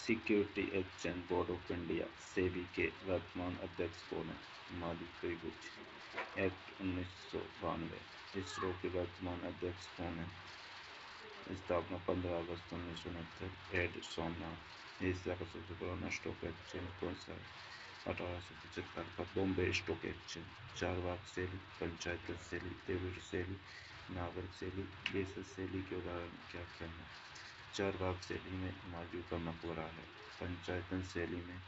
Security exchange board of India SEBI के वर्तमान अध्यक्ष कौन है? मालिक त्रिभुज। एक्ट 1992। इसरो के वर्तमान अध्यक्ष कौन है? स्थापना 15 अगस्त 1969। एड सोमनाथ। एशिया का सबसे पुराना स्टॉक एक्सचेंज कौन सा है? 1875 का बॉम्बे स्टॉक एक्सचेंज। चारवाक शैली, पंचायत शैली, देवुर शैली, नागर शैली, बेसर शैली के उदाहरण क्या क्या है? चारवाक शैली में माजू का मकबरा है। पंचायतन शैली में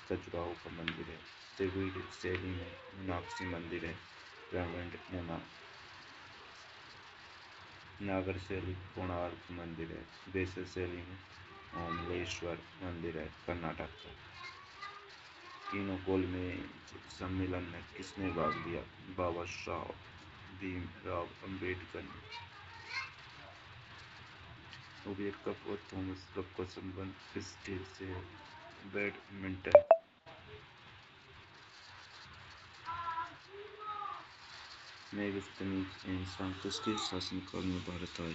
खजुराहो का मंदिर है। त्रिवेणी शैली में मीनाक्षी मंदिर है। पिरामिड नुमा नागर शैली कोणार्क मंदिर है। बेसर शैली में ओमलेश्वर मंदिर है कर्नाटक का। तीनों गोलमेज सम्मेलन में किसने भाग लिया? बाबा साहब भीमराव अम्बेडकर ने। उबेर कप और थॉमस कप का संबंध किस खेल से है? बैडमिंटन। मेगस्थनीज इंसान किसके शासनकाल में भारत आए?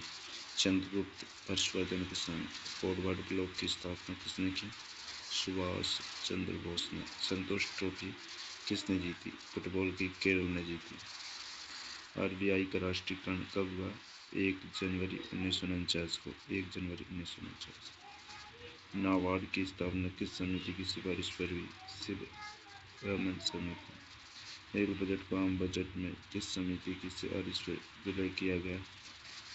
चंद्रगुप्त। हर्षवर्धन के समय। फॉरवर्ड ब्लॉक की स्थापना किसने की? सुभाष चंद्र बोस ने। संतोष ट्रॉफी किसने जीती? फुटबॉल की केरल ने जीती। आरबीआई का राष्ट्रीयकरण कब हुआ? 1 जनवरी 1949 को। 1 जनवरी 1949। नाबार्ड की स्थापना किस समिति की सिफारिश पर हुई? शिव रमन समिति। रेल बजट को आम बजट में किस समिति की सिफारिश पर विलय किया गया?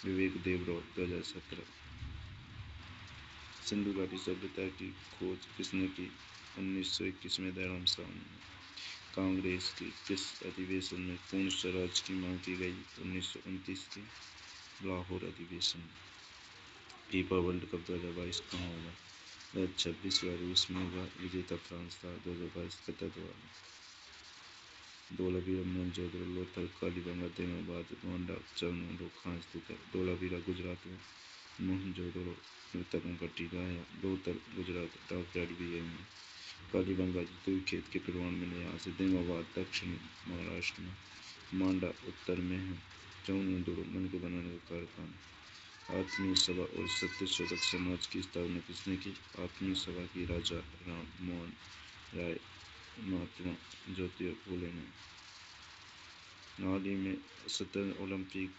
विवेक देबरॉय 2017। सिंधु घाटी सभ्यता की खोज किसने की? 1921 में दयाराम साहनी ने। कांग्रेस के किस अधिवेशन में पूर्ण स्वराज की मांग की गई? 1929 के लाहौर अधिवेशन में। फीफा वर्ल्ड कप 2022 कहाँ होगा? 2026 व रूस में होगा। विजेता फ्रांस था। 2022 कतर द्वारा। धोलावीरा मोहनजोदड़ो लोथल कालीबंगा तेमाबाद मांडा चामुंडो कहाँ स्थित है? धोलावीरा गुजरात में। मोहनजोदड़ो उत्तरकट्टी गाया लोथल गुजरात डॉकयार्ड बीए में। कालीबंगा जतुई खेत के पुरवान में यहाँ से। तेमाबाद दक्षिण महाराष्ट्र में। मांडा उत्तर में है। चामुंडो मन को बनाने का कारखाना। आत्मीय सभा और सत्यशोधक समाज की स्थापना किसने की? आत्मीय सभा की राजा राम मोहन राय महात्मा ज्योतिबा फुले ने। हाल ही में 17 ओलंपिक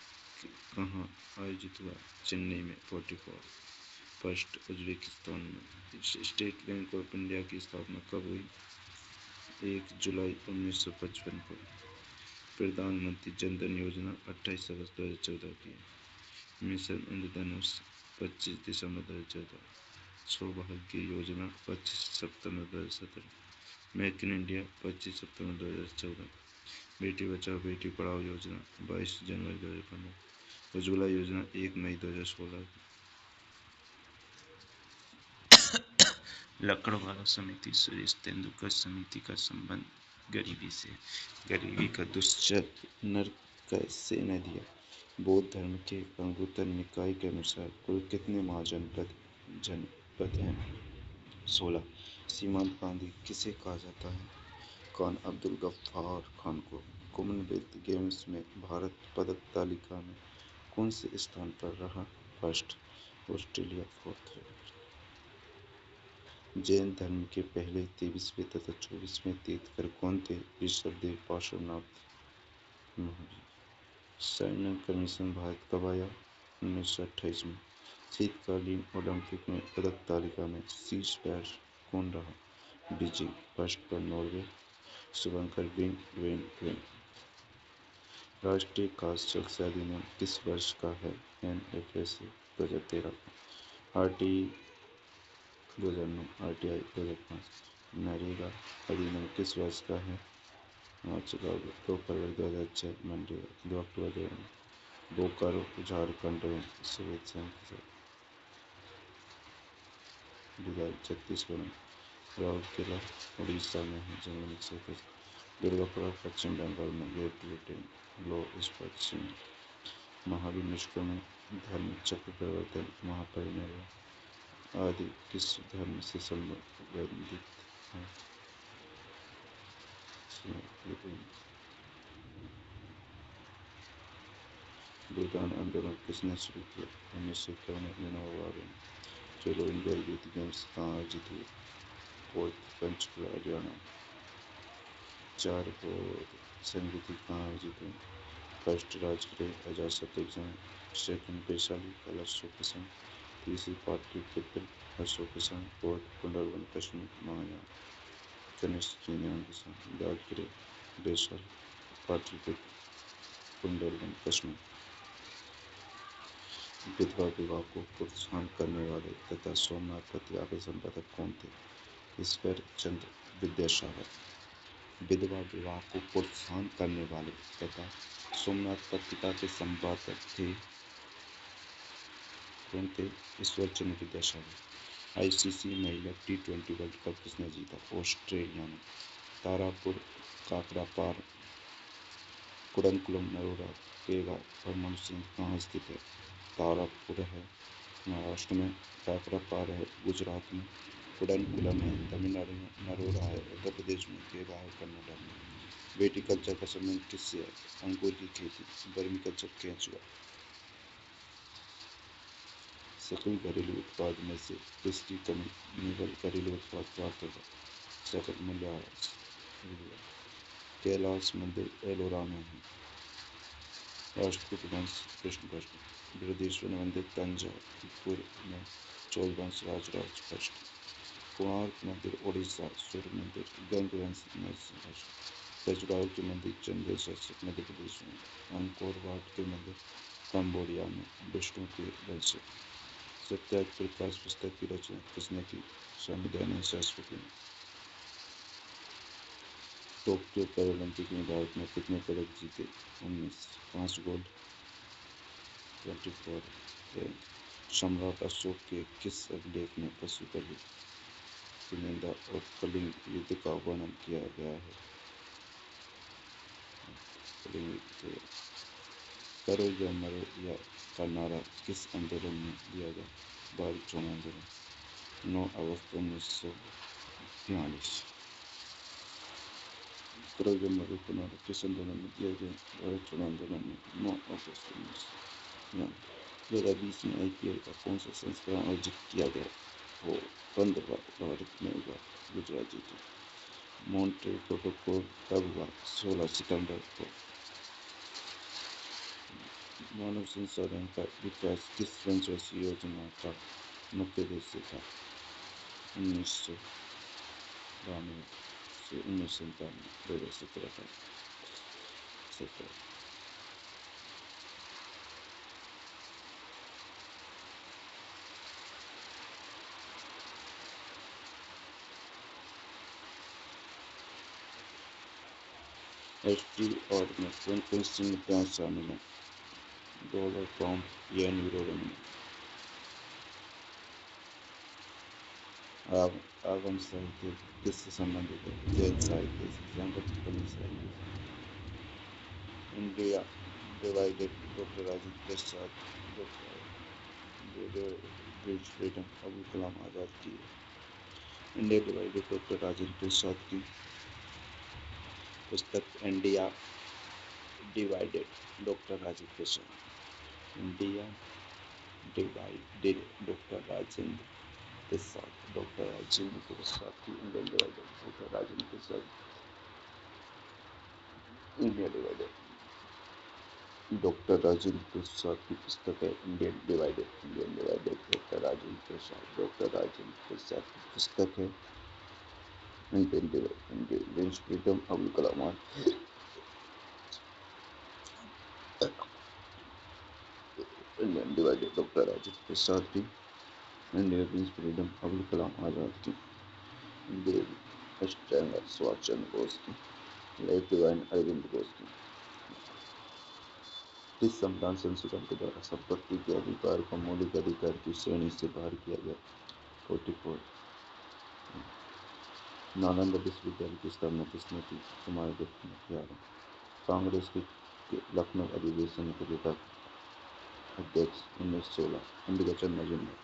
कहाँ आयोजित हुआ? चेन्नई में। 44 फर्स्ट उज्बेकिस्तान में। स्टेट बैंक ऑफ इंडिया की स्थापना कब हुई? 1 जुलाई 1955 को। प्रधानमंत्री जन धन योजना 28 अगस्त 2014 की। मिशन इंद्रधनुष 25 दिसंबर 2014। सौभाग्य योजना 25 सितंबर 2017। मेक इन इंडिया 25 सितंबर 2014। बेटी बचाओ बेटी पढ़ाओ योजना 22 जनवरी 2015। उज्ज्वला योजना 1 मई 2016। लकड़वाला समिति सुरेश तेंदुलकर समिति का संबंध गरीबी से। गरीबी का दुष्चर नर्क कैसे न दिया? बौद्ध धर्म के अंगुत्तर निकाय के अनुसार कुल कितने जनपद हैं? 16। सीमांत गांधी किसे कहा जाता है? खान अब्दुल गफ्फार खान को। कॉमनवेल्थ गेम्स में भारत पदक तालिका में कौन से स्थान पर रहा? फर्स्ट। Australia 4th। जैन धर्म के पहले 23वें तथा 24वें तीर्थंकर कौन थे? ऋषभदेव पार्श्वनाथ महावीर। साइमन कमीशन भारत कब आया? 1928 में। शीतकालीन ओलंपिक में पदक तालिका में शीर्ष पर कौन रहा? बीजिंग। फर्स्ट पर नॉर्वे। शुभंकर विंग ड्वेन क्विन। राष्ट्रीय खाद्य सुरक्षा अधिनियम किस वर्ष का है? NFSA 2013 का। RTI 2009। RTI 2005। नरेगा अधिनियम किस वर्ष का है? 2 फरवरी 2006। मनरेगा 2 अक्टूबर 2009। बोकारो झारखंड में सुबोध सेन के साथ। छत्तीसगढ़। राउरकेला उड़ीसा में है। जंगल क्षेत्र। दुर्गापुरा पश्चिम बंगाल में। Great Britain. लो स्पर्ट सिंह। महावीर निष्ठा में धर्म चक्र प्रवर्तन महापरिनिर्वाण आदि किस धर्म से संबंधित है? भूदान आंदोलन किसने शुरू किया? 1951 में। विनोबा भावे। खेलो इंडिया यूथ गेम्स कहाँ आयोजित हुए? फोर्थ पंचकुला हरियाणा। चार और संगीति कहाँ आयोजित हुए? फर्स्ट राजगृह आजाद शतक जंग, सेकंड वैशाली कला शोकसंग, तीसरी पाटलिपुत्र अशोकसंग, फोर्थ पुनर्वन कश्मीर महायान गणेश चिन्यांग राजगृह वैशाली पाटलिपुत्र पुनर्वन कश्मीर। विधवा विवाह को प्रोत्साहन करने वाले तथा सोमनाथ पत्रिका के संपादक कौन थे? ईश्वर चंद्र विद्यासागर। विधवा विवाह को प्रोत्साहन करने वाले तथा सोमनाथ पत्रिका के संपादक कौन थे? ईश्वर चंद्र विद्यासागर। आईसीसी महिला T20 वर्ल्ड कप किसने जीता? ऑस्ट्रेलिया ने। तारापुर काकरापार कुडंकुलम नरोरा केगा परमाणु संयंत्र कहाँ स्थित है? तारापुर है महाराष्ट्र में, काकरापार है गुजरात में, कुडंकुलम है तमिलनाडु में, नरोरा है उत्तर प्रदेश में, केगा है कर्नाटक में। वेटिकल्चर का संबंध किससे है? अंगूर की खेती। वर्मीकल्चर केंचुआ। सकल घरेलू उत्पाद में से किसकी कमी निवल घरेलू उत्पाद प्राप्त होगा? सकल मूल्यह्रास। कैलाश मंदिर एलोरा में है। राष्ट्रकूट वंश कृष्ण बृहदेश्वर मंदिर तंजावुर में चोल वंश राजराज फर्स्ट। कोणार्क मंदिर ओडिशा, सूर्य मंदिर गंग वंश महाराष्ट्र, खजुराहो के मंदिर चंदेल शासक मध्य प्रदेश में, अंकोर वाट के मंदिर कंबोडिया में विष्णु के वंश। सत्याग्रह प्रकाश पुस्तक की रचना किसने की? स्वामी दयानंद सरस्वती ने। टोक्यो पैरालंपिक में भारत ने कितने पदक जीते? 19। 5 गोल्ड 24 रैंक। सम्राट अशोक के किस अभिलेख में पशु बलि की निंदा और कलिंग युद्ध का वर्णन किया गया है? कलिंग युद्ध। करो या मरो या का नारा किस आंदोलन में दिया गया? भारत छोड़ो आंदोलन। 9 अगस्त 1942। करो या मरो का नारा किस आंदोलन में दिया गया? भारत छोड़ो आंदोलन में 9 अगस्त 1942। 2020 में IPL का कौन सा संस्करण आयोजित किया गया? हो 15वां। भारत में हुआ, गुजरात जीती। मॉन्ट्रियल प्रोटोकॉल कब हुआ? 16 सितंबर को। मानव संसाधन का विकास किस पंचवर्षीय योजना का मुख्य उद्देश्य था? 1992 से 1997 2017 का 17। SDR में कौन कौन सी मुद्राएं शामिल हैं? डॉलर, पाउंड, येन, यूरो, रेमन। आगम साहित्य किससे संबंधित है? जैन साहित्य से। सांगठनिक साहित्य। India divided doctor Rajendra Prasad freedom Abdul Kalam Azad की। India divided doctor Rajendra Prasad की पुस्तक India divided doctor Rajendra Prasad. India divided doctor Rajendra Prasad की। India divided doctor Rajendra Prasad. India divided doctor Rajendra Prasad की पुस्तक है Indian divided doctor Rajendra Prasad. Doctor Rajendra Prasad की पुस्तक है Indian divided freedom Abdul Kalam. Indian divided doctor Rajendra Prasad की। इंडियन फ्रीडम अब्दुल कलाम आजाद की। देवी स्ट्रैंगर सुभाष चंद्र बोस की। लाइफ डिवाइन अरविंद घोष की। किस संविधान संशोधन के द्वारा संपत्ति के अधिकार को मौलिक अधिकार की श्रेणी से बाहर किया गया? 44। नालंदा विश्वविद्यालय की स्थापना किसने की? कुमार गुप्त ने किया। कांग्रेस के लखनऊ अधिवेशन के नेता अध्यक्ष 1916 अंबिका चंद्र मजूमदार।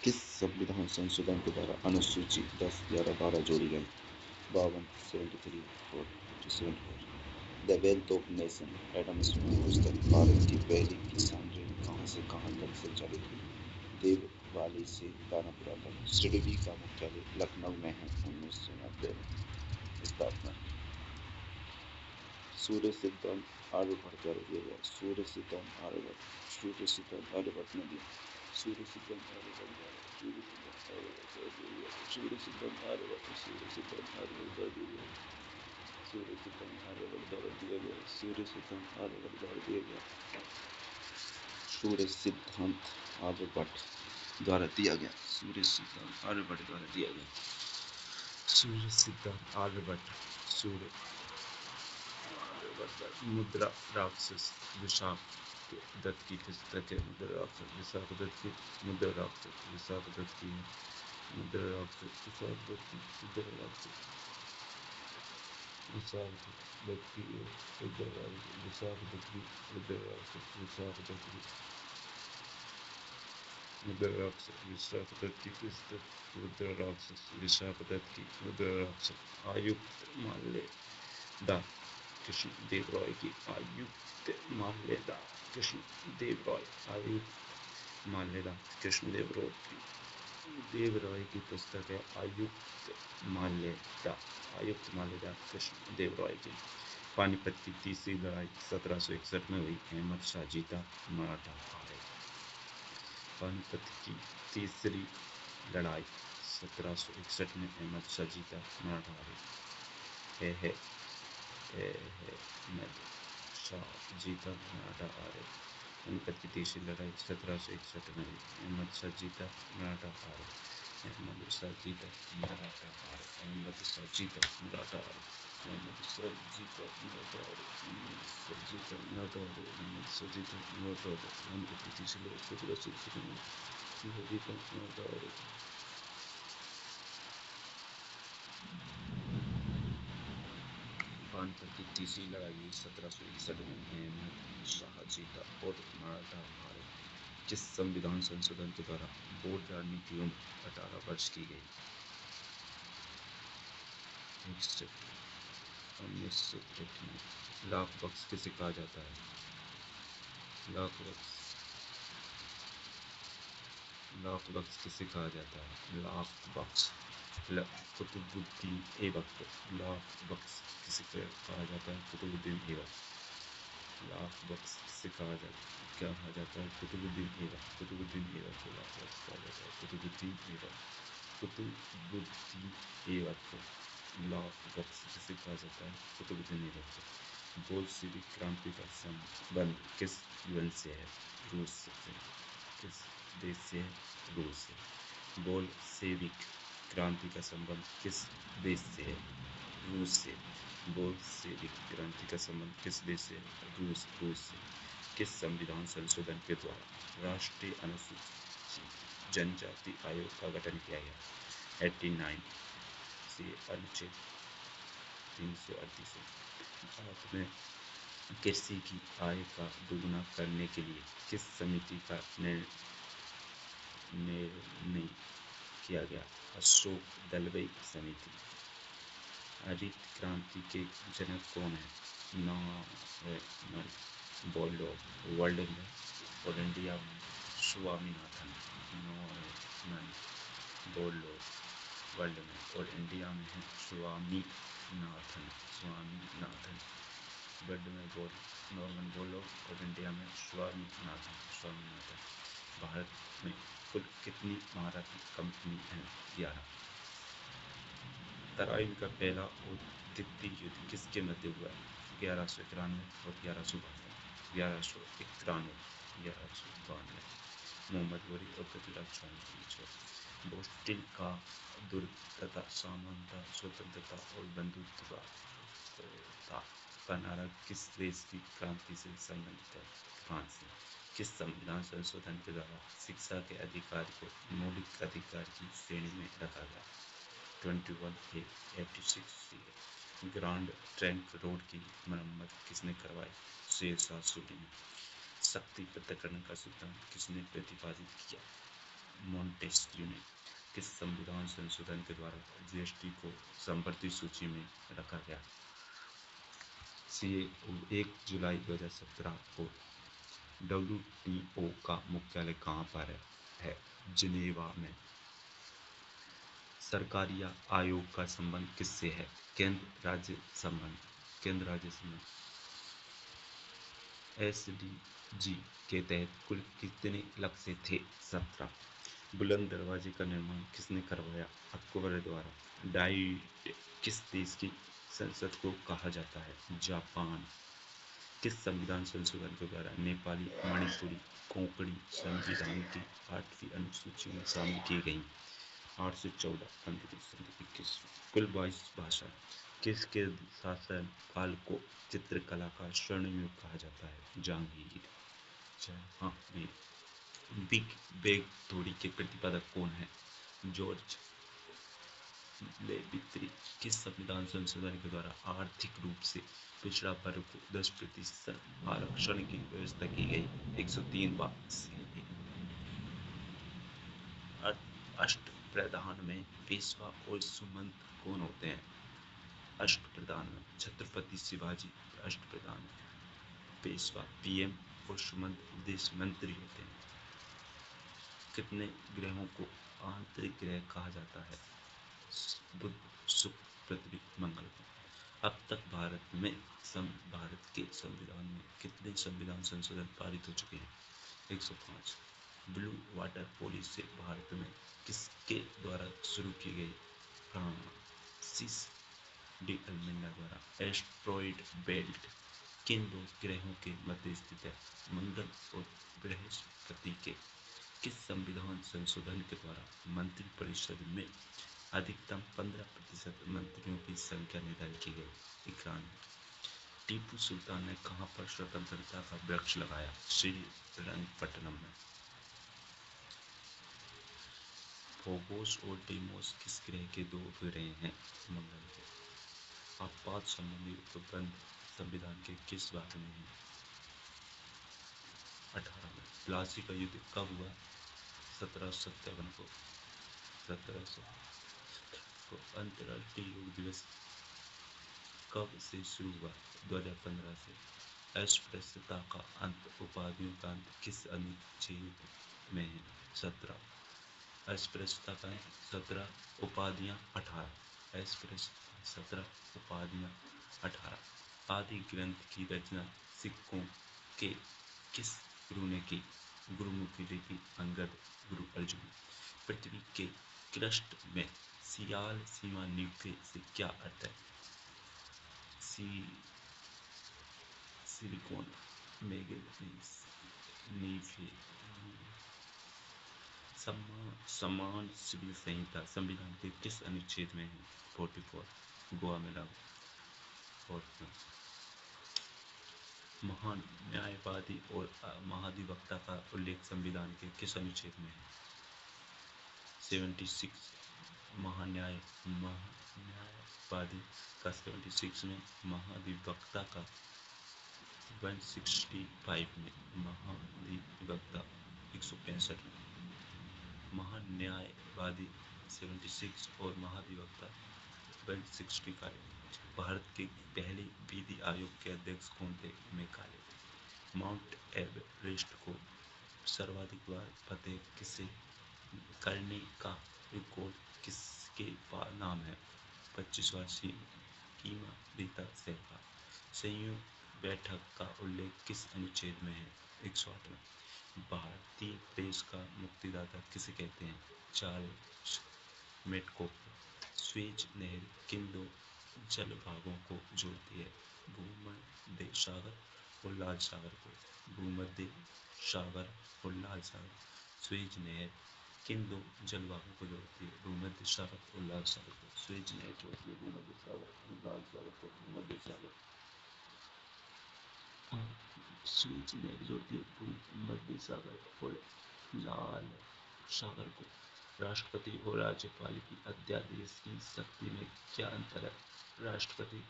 किस संविधान संशोधन के द्वारा अनुसूची 10, 11, 12 जोड़ी गई? 52, 73, 47। The wealth of nation Adam Smith पुस्तक भारत की पहली किसान रेल कहाँ से कहाँ तक संचालित हुई? देववाली से दानापुरा तक सिडबी का मुख्यालय लखनऊ में है। 1990 में स्थापना। सूर्य सिद्धांत आर्यभट्ट द्वारा दिया गया। सूर्य सिद्धांत आर्यभट्ट ने दिया। सूर्य सिद्धांत आर्यभट्ट द्वारा दिया गया। सूर्य सिद्धांत आर्यभट्ट द्वारा दिया गया। सूर्य सिद्धांत आर्यभट्ट द्वारा दिया गया। सूर्य सिद्धांत आर्यभट्ट द्वारा दिया गया। सूर्य सिद्धांत आर्यभट्ट। सूर्य मुद्रा राक्षस विशाख दत्त की पुस्तक है। मुद्रा राक्षस विशाख दत्त की मुद्रा राक्षस विशाख दत्त की मुद्रा राक्षस विशाख दत्त की मुद्रा राक्षस विशाख दत्त की मुद्रा राक्षस विशाख दत्त की मुद्रा राक्षस विशाख दत्त की मुद्रा राक्षस विशाख दत्त की पुस्तक मुद्रा राक्षस विशाख दत्त की मुद्रा राक्षस। आयुक्त माल्यदा कृष्णदेव रॉय की आयुक्त माल्यदा कृष्णदेव रॉय आयुक्त माल्यदा कृष्णदेव रॉय की पुस्तक है आयुक्त माल्यदा कृष्णदेव रॉय की। पानीपत की तीसरी लड़ाई 1761 में हुई। अहमद शाह जीता, मराठा हारे। पानीपत की तीसरी लड़ाई 1761 में अहमद शाह जीता, मराठा हारे। अहमद शाह जीता, मराठा हारे। पानीपत की तीसरी लड़ाई 1761 में हुई। अहमद शाह जीता, मराठा हारे। अहमद शाह जीता, मराठा हारे। अहमद शाह जीता, मराठा हारे। अहमद शाह जीता, मराठा हारे। अहमद शाह जीता, मराठा हारे। अहमद शाह जीता, मराठा हारे। पानीपत की तीसरी लड़ाई 1761 में हुई। जीता, मराठा हारे। पानीपत की तीसरी लड़ाई 1761 में अहमद शाह जीता और मराठा हारे। किस संविधान संशोधन के द्वारा वोट डालने की उम्र 18 वर्ष की गई? 1989। लाख बक्स किसे कहा जाता है? लाख बक्स किसे कहा जाता है? लाख बक्स कुतुबुद्दीन ऐबक। लाख बक्स किसे कहा जाता है? कुतुबुद्दीन ऐबक। लाख बक्स किसे कहा जाता है? कुतुबुद्दीन ऐबक। कुतुबुद्दीन ऐबक को लाख बक्स कहा जाता है। कुतुबुद्दीन ऐबक। लाख बक्स किसे कहा जाता है? कुतुबुद्दीन ऐबक। बोल्शेविक क्रांति का संबंध किस युद्ध से है? रूस से। किस देश से है? रूस से। बोल्शेविक क्रांति का संबंध किस देश से है? रूस से। बोल्शेविक क्रांति का संबंध किस देश से है? रूस से। किस संविधान संशोधन के द्वारा राष्ट्रीय अनुसूचित जनजाति आयोग का गठन किया गया? 89 से अनुच्छेद 338 से। भारत में कृषि की आय का दोगुना करने के लिए किस समिति का निर्णय किया गया? अशोक दलबई समिति। हरित क्रांति के जनक कौन है? नॉर्मन बोरलॉग वर्ल्ड में और इंडिया में स्वामीनाथन। नॉर्मन बोरलॉग वर्ल्ड में और इंडिया में है स्वामीनाथन। वर्ल्ड में नॉर्मन बोरलॉग और इंडिया में स्वामीनाथन। भारत में कुल कितनी महारथी कंपनी है? 11। तराइन का पहला और द्वितीय युद्ध किसके मध्य हुआ? 1191 और 1192। मोहम्मद घोरी और पृथ्वीराज चौहान के बीच हुआ। बोस्टन का दुर्ग तथा समानता, स्वतंत्रता और बंधुत्वता का नारा किस देश की क्रांति से संबंधित है? फ्रांस से। किस संविधान संशोधन के द्वारा शिक्षा के अधिकार को मौलिक अधिकार की श्रेणी में रखा गया? 21A86 ग्रांड ट्रंक रोड की मरम्मत किसने करवाई? शेरशाह सूरी ने। शक्ति पृथक्करण का सिद्धांत किसने प्रतिपादित किया? मोंटेस्क्यू ने। किस संविधान संशोधन के द्वारा जीएसटी को संपत्ति सूची में रखा गया? 1 जुलाई 2017 को WTO का मुख्यालय कहाँ पर है? जिनेवा में। सरकारी आयोग का संबंध किससे है? केंद्र राज्य संबंध। केंद्र राज्य संबंध। SDG के तहत कुल कितने लक्ष्य थे? 17। बुलंद दरवाजे का निर्माण किसने करवाया? अकबर द्वारा। डाइट किस देश की संसद को कहा जाता है? जापान। किस संविधान संशोधन के द्वारा नेपाली, मणिपुरी, कोंकणी संविधान की 8वीं अनुसूची में शामिल की गई? 8 से 14 21। कुल 22 भाषा। किसके शासन काल को चित्रकला का स्वर्णिम युग कहा जाता है? Jahangir. Jahangir. Big bang theory के प्रतिपादक कौन है? जॉर्ज लेवित्री। किस संविधान संशोधन के द्वारा आर्थिक रूप से पिछड़ा वर्ग को 10% आरक्षण की व्यवस्था की गई? 103वां CA। अष्टप्रधान में पेशवा और सुमंत कौन होते हैं? अष्टप्रधान में छत्रपति शिवाजी अष्टप्रधान, पेशवा PM और सुमंत विदेश मंत्री होते हैं। कितने ग्रहों को आंतरिक ग्रह कहा जाता है? बुध, शुक्र, पृथ्वी, मंगल को। अब तक भारत के संविधान में कितने संविधान संशोधन पारित हो चुके हैं? 105। ब्लू वाटर पॉलिसी भारत में किसके द्वारा शुरू की गई? फ्रांसिस डी अल्मेडा द्वारा। एस्ट्रॉइड बेल्ट किन दो ग्रहों के मध्य स्थित है? मंगल और बृहस्पति के। किस संविधान संशोधन के द्वारा मंत्रिपरिषद में अधिकतम 15% मंत्रियों की संख्या निर्धारित की गई? 91। टीपू सुल्तान ने कहां पर स्वतंत्रता का वृक्ष लगाया? श्रीरंगपट्टनम में। फोबोस और डेमोस किस ग्रह के दो ग्रह हैं? मंगल के। आपात संबंधी उपबंध संविधान के किस भाग में है? 18 में। प्लासी का युद्ध कब हुआ? 1757 को। 1700 को। अंतर्राष्ट्रीय योग दिवस कब से शुरू हुआ? 2015 से। अस्पृश्यता का अंत, उपाधियों का अंत किस अनुच्छेद में है? 17। अस्पृश्यता का अंत 17, उपाधियां 18। अस्पृश्यता 17, उपाधियां 18। आदि ग्रंथ की रचना सिखों के किस गुरु ने की? गुरुमुखी लिपि अंगद, गुरु अर्जुन। पृथ्वी के क्रस्ट में सियाल सीमा नीफे से क्या अर्थ है? Silicon manganese nife. समान सिविल संहिता संविधान के किस अनुच्छेद में है? 44। गोवा में लागू। और महान न्यायवादी और महाधिवक्ता का उल्लेख संविधान के किस अनुच्छेद में है? 76। न्यायवादी का 76 में, महाधिवक्ता का 165 में, महाधिवक्ता 165 में। महान्यायवादी 76 और महाधिवक्ता 165। भारत के पहले विधि आयोग के अध्यक्ष कौन थे? मेकाले। माउंट एवरेस्ट को सर्वाधिक बार फतेह किसे करने का रिकॉर्ड किसके नाम है? 25 वर्षीय कीमा रीता शेरपा। संयुक्त बैठक का उल्लेख किस अनुच्छेद में है? 108 में। भारतीय प्रेस का मुक्तिदाता किसे कहते हैं? चार्ल्स मेडकोफ। स्वेज नहर किन दो जल भागों को जोड़ती है? भूमध्य सागर और लाल सागर को। भूमध्य सागर और लाल सागर। स्वेज नहर किन दो जल भागों को जोड़ती है? भूमध्य सागर और लाल सागर को। स्वेज नहर जोड़ती है भूमध्य सागर और लाल सागर को। भूमध्य सागर। स्वेज नहर जोड़ती है भूमध्य सागर और लाल सागर को। राष्ट्रपति और राज्यपाल की अध्यादेश की शक्ति में क्या अंतर है? राष्ट्रपति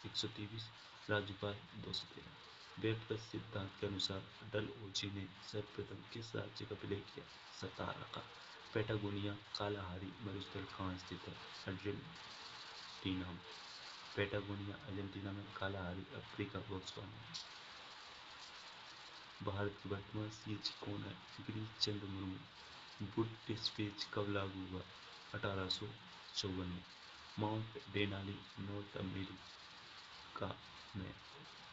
123, राज्यपाल 213। व्यक्तिगत सिद्धांत के अनुसार डलहौजी ने सर्वप्रथम किस राज्य का विलय किया? सतारा का। पैटागोनिया कालाहारी मरुस्थल कहाँ स्थित है? अर्जेंटीना में। पैटागोनिया अर्जेंटीना में, कालाहारी अफ्रीका बोत्सवाना में। भारत के वर्तमान सीएम कौन है? गिरीश चंद्र मुर्मू। वुड डिस्पेच कब लागू हुआ? 1854 में। माउंट डेनाली नॉर्थ अमेरिका में।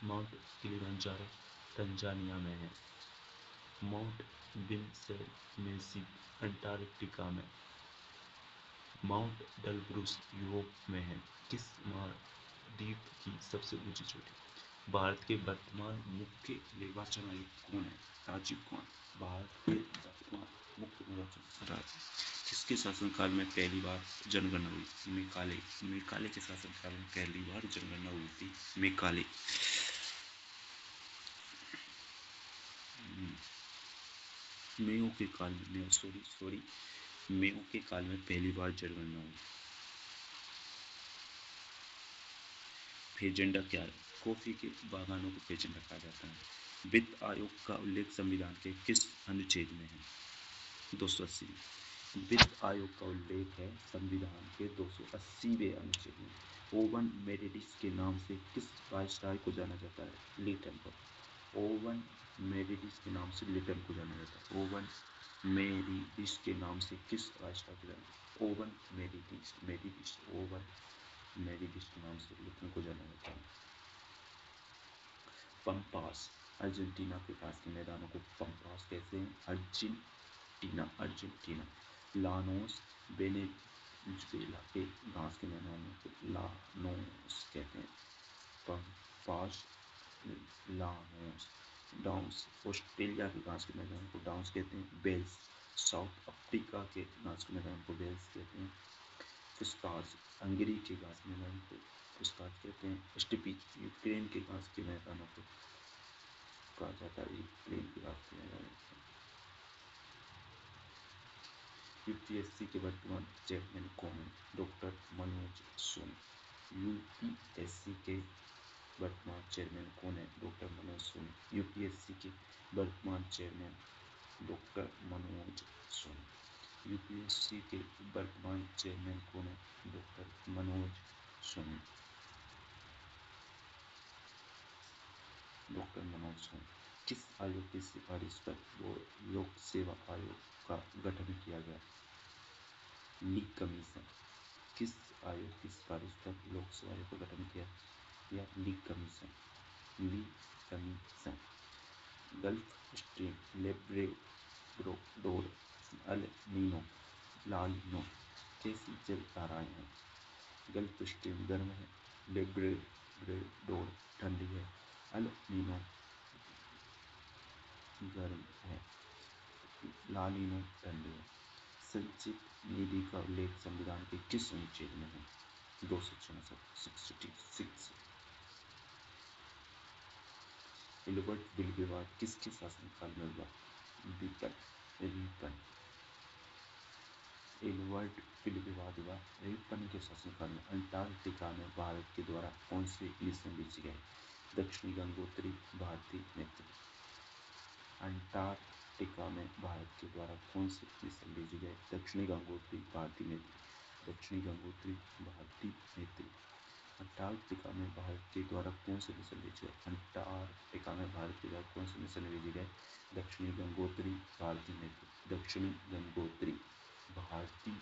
माउंट किलिमंजारो तंजानिया में है। माउंट विंसेंट मेसी अंटार्कटिका में। माउंट डेलब्रूस यूरोप में है। किस महाद्वीप की सबसे ऊंची चोटी? भारत के वर्तमान मुख्य निर्वाचन आयुक्त कौन है? राजीव कुमार। भारत के वर्तमान मुख्य निर्वाचन राज्य किसके शासनकाल में पहली बार जनगणना हुई? मेकाले। मेकाले के शासनकाल में पहली बार जनगणना हुई थी। मेकाले। मेयो के काल में मेयो के काल में पहली बार जनगणना हुई। फेजेंडा क्या है? कॉफी के बागानों को फेजेंडा कहा जाता है। वित्त आयोग का उल्लेख संविधान के किस अनुच्छेद में है? 280। वित्त आयोग का उल्लेख है संविधान के 280वें अनुच्छेद में। ओवन मेडिडिस के नाम से किस वायसराय को जाना जाता है? लिटन को। ओवन मेडिडिस के नाम से लिटन को जाना जाता है। ओवन मेडिडिस के नाम से किस वायसराय को जाना जाता है? ओवन मेडिडिस ओवन मेडिडिस के नाम से लिटन को जाना जाता है। पंपास अर्जेंटीना के पास के मैदानों को पंपास कहते हैं। अर्जेंटीना। लानोस वेनेजुएला के घास के मैदानों को लानोस कहते हैं। Pampas Llanos. डाउन्स ऑस्ट्रेलिया के घास के मैदानों को डाउन्स कहते हैं। बेल्स साउथ अफ्रीका के घास के मैदान को बेल्स कहते हैं। फुस्ताज हंगरी के घास के मैदान को फुस्ताज कहते हैं। स्टिपिच यूक्रेन के घास के मैदानों को कहा जाता है। यूक्रेन के घास के मैदानों को। यूपीएससी के वर्तमान चेयरमैन कौन है? डॉक्टर मनोज सोनी। यूपीएससी के वर्तमान चेयरमैन कौन है? डॉक्टर मनोज सोनी। यूपीएससी के वर्तमान chairman doctor Manoj Soni. UPSC के वर्तमान चेयरमैन कौन है? डॉक्टर मनोज सोनी। डॉक्टर मनोज सोनी। किस आयोग की सिफारिश पर लोक सेवा आयोग का गठन किया गया? Lee commission. किस आयोग की सिफारिश पर लोक सेवा आयोग का गठन किया गया? Lee commission. Lee commission. Gulf Stream Labrador El Nino La Nina कैसी जल धाराएं हैं? गल्फ स्ट्रीम गर्म है। लेब्राडोर ठंडी है। अल नीनो गर्म है। लालिनो ठंडी है। संचित निधि का उल्लेख संविधान के किस अनुच्छेद में है? 266। एल्बर्ट बिल विवाद किसके शासनकाल में हुआ? रिपन। एल्बर्ट बिल विवाद हुआ रिपन के शासनकाल में। अंटार्कटिका में भारत के द्वारा कौन से मिशन भेजे गए? दक्षिणी गंगोत्री भारतीय मित्र। अंटार्कटिका में भारत के द्वारा कौन से मिशन भेजे गए? दक्षिणी गंगोत्री भारतीय मित्र। दक्षिणी गंगोत्री भारतीय मित्र। अंटार्कटिका में भारत के द्वारा कौन से मिशन भेजे गए? अंटार्कटिका में भारत के द्वारा कौन से मिशन भेजे गए? दक्षिणी गंगोत्री भारतीय मित्र। दक्षिणी गंगोत्री भारतीय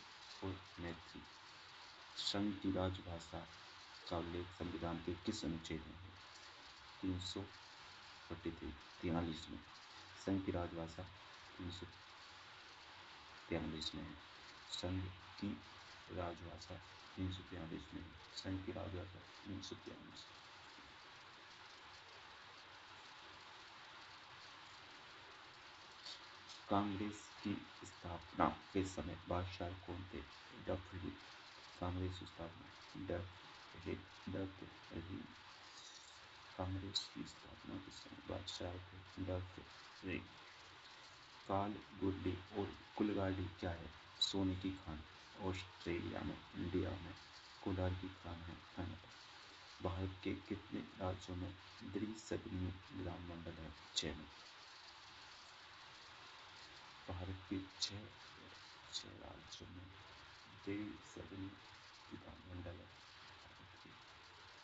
और मैत्री। संघ की राजभाषा का उल्लेख संविधान के किस अनुच्छेद में है? 343 में। संघ की राजभाषा 343 में है। संघ की राजभाषा 343 में है। संघ की राजभाषा 343। कांग्रेस की स्थापना के समय बादशाह कौन थे? डफरिन। कांग्रेस की स्थापना डफरिन। कांग्रेस की स्थापना के समय बादशाह थे डफरिन। काल गुड्डी और कुलगाड़ी क्या है? सोने की खान। ऑस्ट्रेलिया में। इंडिया में कोलार की खान है कनाडा। भारत के कितने राज्यों में द्विसदनीय विधानमंडल है? 6 में। भारत के 6 राज्यों में द्विसदनीय विधानमंडल है। भारत के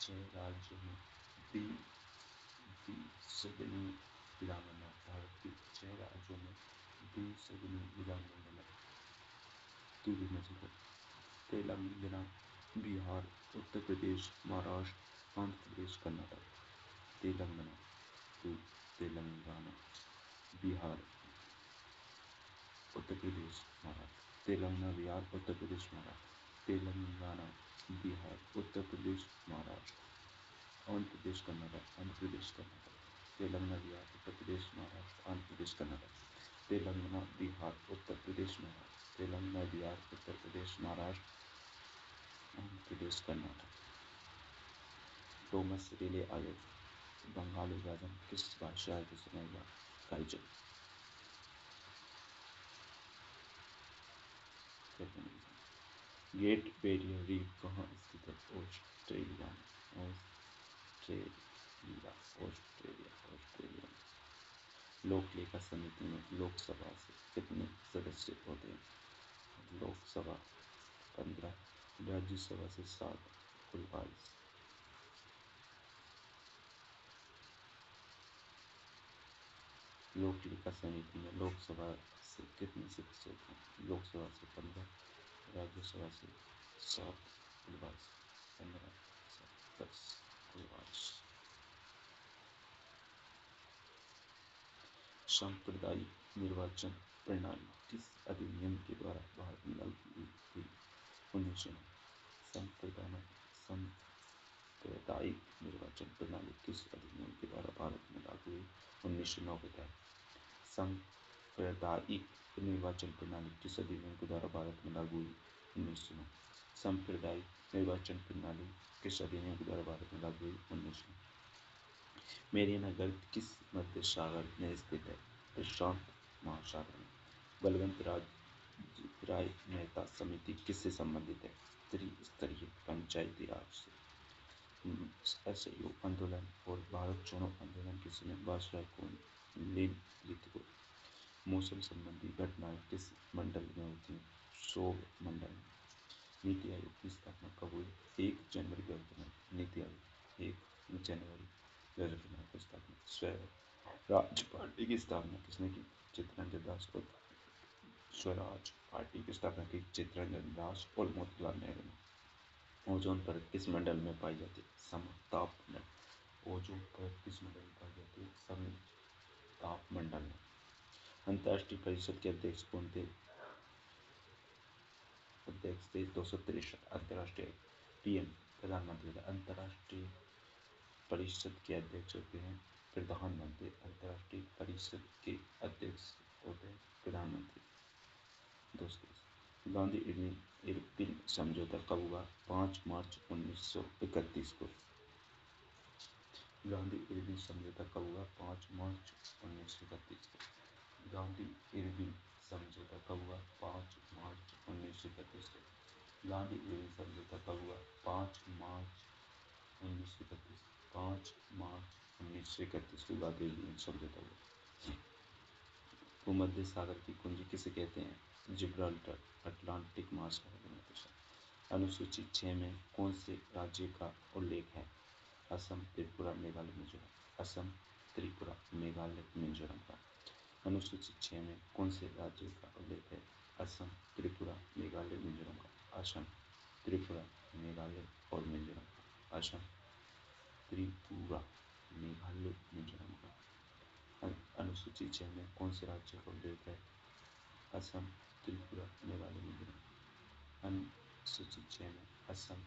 6 राज्यों में द्विसदनीय वीरांगना भारत के 6 राज्यों में 2 से गुनी वीरांगना दूरी मौजूद है। तेलंगाना, बिहार, उत्तर प्रदेश, महाराष्ट्र, आंध्र प्रदेश, कर्नाटक। तेलंगाना, तेलंगाना, बिहार, उत्तर प्रदेश, महाराष्ट्र। तेलंगाना, बिहार, उत्तर प्रदेश, महाराष्ट्र। तेलंगाना, बिहार, उत्तर प्रदेश, महाराष्ट्र, आंध्र प्रदेश, कर्नाटक। आंध्र प्रदेश, कर्नाटक। तेलंगाना, बिहार, उत्तर प्रदेश, महाराष्ट्र, आंध्र प्रदेश, कर्नाटक। तेलंगाना, बिहार, उत्तर प्रदेश, महाराष्ट्र। तेलंगाना, बिहार, उत्तर प्रदेश, महाराष्ट्र, आंध्र प्रदेश, कर्नाटक। थॉमस रिले आयोग बंगाल विभाजन किस भाषा के समय हुआ? काइजन। ग्रेट बैरियर रीफ कहाँ स्थित है? ऑस्ट्रेलिया में। ऑस्ट्रेलिया। लोक लेखा समिति में लोकसभा से कितने सदस्य होते हैं? लोकसभा 15, राज्यसभा से 7, कुल 22। लोक लेखा समिति में लोकसभा से कितने सदस्य होते हैं? लोकसभा से 15, राज्यसभा से 7, कुल 22। 15, 7, 10, कुल 22। सांप्रदायिक निर्वाचन प्रणाली किस अधिनियम के द्वारा भारत में लागू हुई? 1909। सांप्रदायिक निर्वाचन प्रणाली किस अधिनियम के द्वारा भारत में लागू हुई? 1909 के तहत। सांप्रदायिक निर्वाचन प्रणाली किस अधिनियम के द्वारा भारत में लागू हुई? 1909। सांप्रदायिक निर्वाचन प्रणाली किस अधिनियम के द्वारा भारत में लागू हुई? 1909। मेरियाना गर्त किस मध्य सागर में स्थित है? प्रशांत महासागर में। बलवंत राय मेहता समिति किससे संबंधित है? त्रिस्तरीय पंचायती राज से। असहयोग आंदोलन और भारत छोड़ो आंदोलन के समय वायसराय कौन? निम्नलिखित मौसम संबंधी घटनाएं किस मंडल में होती हैं? क्षोभ मंडल में। नीति आयोग की स्थापना कब हुई? 1 जनवरी 2009। नीति आयोग 1 जनवरी 2009 की स्थापना। स्वराज पार्टी की स्थापना किसने की? चित्तरंजन दास। स्वराज पार्टी की स्थापना की चित्तरंजन दास और मोतीलाल नेहरू ने। ओजोन परत किस मंडल में पाई जाती है? समताप मंडल। ओजोन परत किस मंडल में पाई जाती है? समताप मंडल में। अंतर्राष्ट्रीय परिषद के अध्यक्ष कौन थे? अध्यक्ष थे 263। अंतर्राष्ट्रीय पीएम प्रधानमंत्री थे। अंतर्राष्ट्रीय परिषद के अध्यक्ष होते हैं प्रधानमंत्री। अंतर्राष्ट्रीय परिषद के अध्यक्ष होते हैं प्रधानमंत्री। दोस्तों, गांधी इरविन समझौता कब हुआ? 5 मार्च 1931 को। गांधी इरविन समझौता कब हुआ? 5 मार्च 1931 को। गांधी इरविन समझौता कब हुआ? 5 मार्च 1931 को। गांधी इरविन समझौता कब हुआ? 5 मार्च 1931। 5 मार्च 1931 को गांधी इरविन समझौता हुआ। भूमध्य सागर की कुंजी किसे कहते हैं? जिब्राल्टर। अटलांटिक महासागर में प्रशांत। अनुसूची 6 में कौन से राज्य का उल्लेख है? असम, त्रिपुरा, मेघालय, मिजोरम। असम, त्रिपुरा, मेघालय, मिजोरम का। अनुसूची 6 में कौन से राज्य का उल्लेख है? असम, त्रिपुरा, मेघालय, मिजोरम का। असम, त्रिपुरा, मेघालय और मिजोरम का। असम, त्रिपुरा, मेघालय, मिजोरम का। अनुसूची 6 में कौन से राज्य का उल्लेख है? असम, त्रिपुरा, मेघालय, मिजोरम। अनुसूची 6 में असम,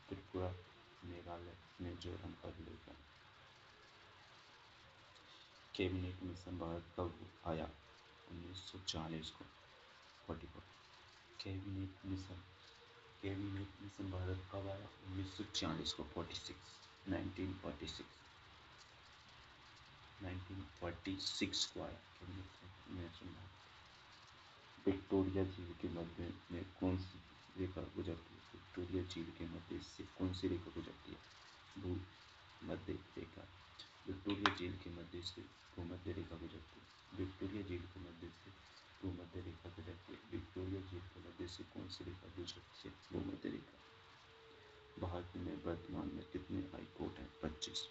त्रिपुरा, मेघालय, मिजोरम का उल्लेख है। कैबिनेट मिशन भारत कब आया? 1940 को। 44। कैबिनेट मिशन भारत कब आया? 1940 को। 46। 1946 को आया कैबिनेट मिशन भारत। विक्टोरिया झील के मध्य में कौन सी रेखा गुजरती है? विक्टोरिया झील के मध्य से कौन सी रेखा गुजरती है? भूमध्य रेखा। विक्टोरिया झील के मध्य से भूमध्य रेखा गुजरती है। विक्टोरिया झील के मध्य से भूमध्य रेखा गुजरती है। विक्टोरिया झील के मध्य से कौन सी रेखा गुजरती है? भूमध्य रेखा। भारत में वर्तमान में कितने हाई कोर्ट हैं? 25।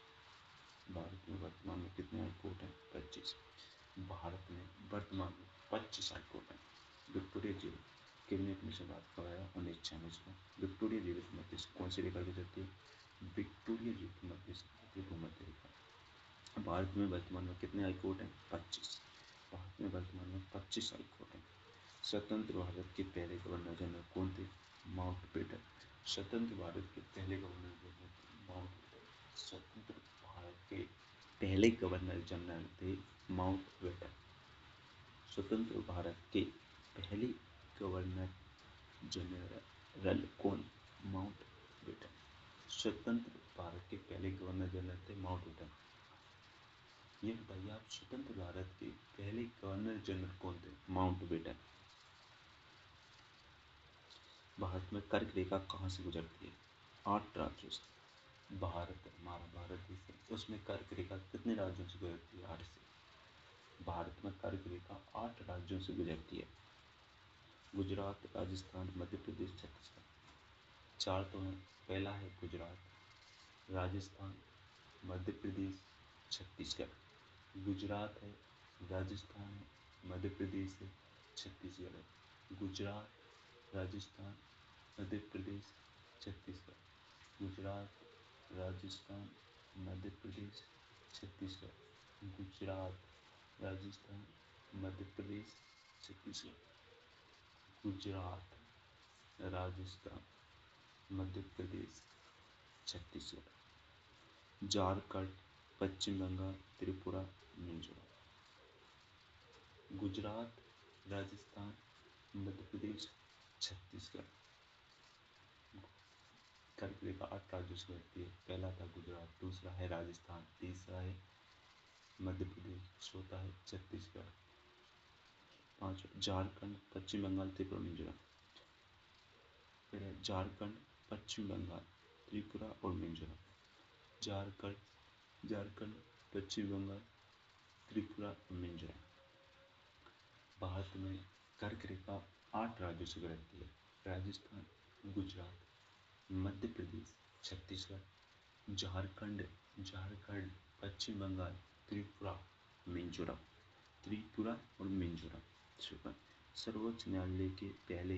भारत में वर्तमान में कितने हाई कोर्ट हैं? 25। भारत में वर्तमान में 25 हाई कोर्ट हैं। विक्टोरिया जेल कैबिनेट मिशन बात कब आया? 1946 में। विक्टोरिया जेल की मध्य कौन सी रेखा गुजरती है? विक्टोरिया जेल की मध्य से भूमध्य रेखा। भारत में वर्तमान में कितने हाई कोर्ट हैं? 25। भारत में वर्तमान में 25 हाई कोर्ट हैं। स्वतंत्र भारत के पहले गवर्नर जनरल कौन थे? माउंटबेटन। स्वतंत्र भारत के पहले गवर्नर जनरल थे माउंटबेटन। स्वतंत्र भारत के पहले गवर्नर जनरल थे माउंटबेटन। स्वतंत्र भारत के पहले गवर्नर जनरल कौन? माउंटबेटन। स्वतंत्र भारत के पहले गवर्नर जनरल थे माउंटबेटन। ये बताइए आप, स्वतंत्र भारत के पहले गवर्नर जनरल कौन थे? माउंटबेटन। भारत में कर्क रेखा कहाँ से गुजरती है? 8 राज्यों से। भारत हमारा भारत देश है, उसमें कर्क रेखा कितने राज्यों से गुजरती है? 8 से। भारत में कर्क रेखा 8 राज्यों से गुजरती है। गुजरात, राजस्थान, मध्य प्रदेश, छत्तीसगढ़। 4 तो हैं। पहला है गुजरात, राजस्थान, मध्य प्रदेश, छत्तीसगढ़। गुजरात है, राजस्थान है, मध्य प्रदेश है, छत्तीसगढ़ है। गुजरात, राजस्थान, मध्य प्रदेश, छत्तीसगढ़। गुजरात, राजस्थान, मध्य प्रदेश, छत्तीसगढ़। गुजरात, राजस्थान, मध्य प्रदेश, छत्तीसगढ़। गुजरात, राजस्थान, मध्य प्रदेश, छत्तीसगढ़। झारखंड, पश्चिम बंगाल, त्रिपुरा, मिजोरम। गुजरात, राजस्थान, मध्य प्रदेश, छत्तीसगढ़। कर्क रेखा 8 राज्यों से गुजरती है। पहला था गुजरात, दूसरा है राजस्थान, तीसरा है मध्य प्रदेश, चौथा है छत्तीसगढ़, पांचवा झारखंड, पश्चिम बंगाल, त्रिपुरा, मिजोरम। झारखंड, पश्चिम बंगाल, त्रिपुरा और मिजोरम। झारखंड, पश्चिम बंगाल, त्रिपुरा और मिजोरम। भारत में कर्क रेखा 8 राज्यों से गुजरती है। राजस्थान, गुजरात, मध्य प्रदेश, छत्तीसगढ़, झारखंड, पश्चिम बंगाल, त्रिपुरा, मिजोरम। त्रिपुरा और मिजोरम। सर्वोच्च न्यायालय के पहले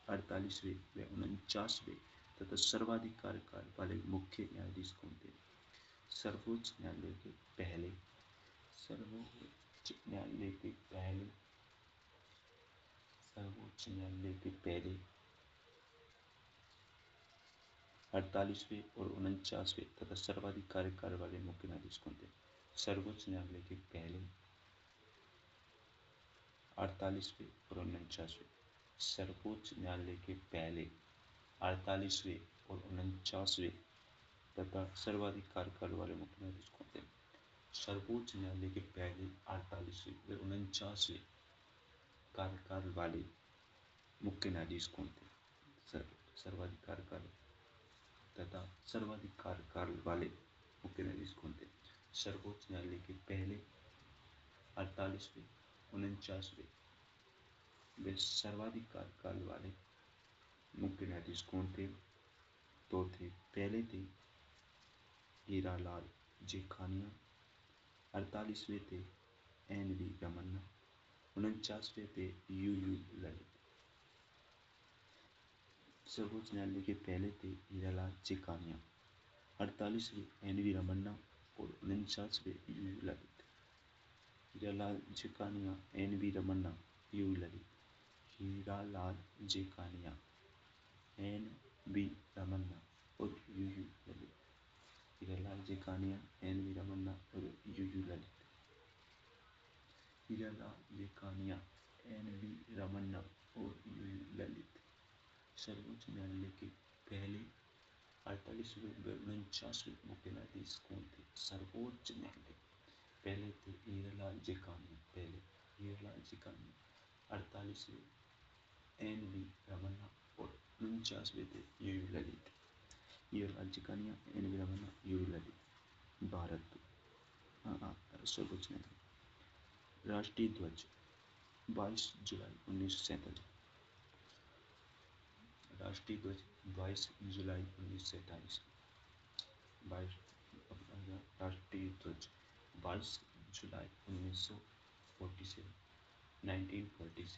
48वें व 49वें तथा सर्वाधिक कार्यकाल वाले मुख्य न्यायाधीश कौन थे? सर्वोच्च न्यायालय के पहले सर्वोच्च न्यायालय के पहले सर्वोच्च न्यायालय के पहले 48वें और 49वें तथा सर्वाधिक कार्यकाल वाले मुख्य न्यायाधीश कौन थे? सर्वोच्च न्यायालय के पहले 48वें और 49वें। सर्वोच्च न्यायालय के पहले 48वें और 49वें तथा सर्वाधिक कार्यकाल वाले मुख्य न्यायाधीश कौन थे? सर्वोच्च न्यायालय के पहले 48वें व 49वें कार्यकाल वाले मुख्य न्यायाधीश कौन थे? सर्वाधिक कार्यकाल तथा सर्वाधिक कार्यकाल वाले मुख्य न्यायाधीश कौन थे? सर्वोच्च न्यायालय के पहले 48वें 49वें वे सर्वाधिक कार्यकाल वाले मुख्य न्यायाधीश कौन थे? तो थे, पहले थे हीरालाल जेठानिया, 48वें थे एन.वी. रमन्ना, 49वें थे यू ललित। सर्वोच्च न्यायालय के पहले थे हीरालाल जेठानिया, 48वें एन.वी. रमन्ना और 49वें U Lalit. Hiralal Jethania, N V. Ramana, U Lalit. Hiralal Jethania, N V. Ramana और यू ललित। हीरालाल जेठानिया, एन.वी. रमन्ना और यू ललित। हीरालाल जेठानिया, एन.वी. रमन्ना और यू ललित। सर्वोच्च न्यायालय के पहले 48वें व 49वें मुख्य न्यायाधीश कौन थे? सर्वोच्च न्यायालय पहले थे हीरालाल जेठानिया, 48वें एन.वी. रमन्ना और 49वें थे U Lalit. Hiralal Jethania, N V. Ramana, U Lalit. Bharat सर्वोच्च न्यायालय। राष्ट्रीय ध्वज 22 जुलाई 1947। राष्ट्रीय ध्वज 22 जुलाई 1947। गया राष्ट्रीय ध्वज 22 जुलाई 1947 1947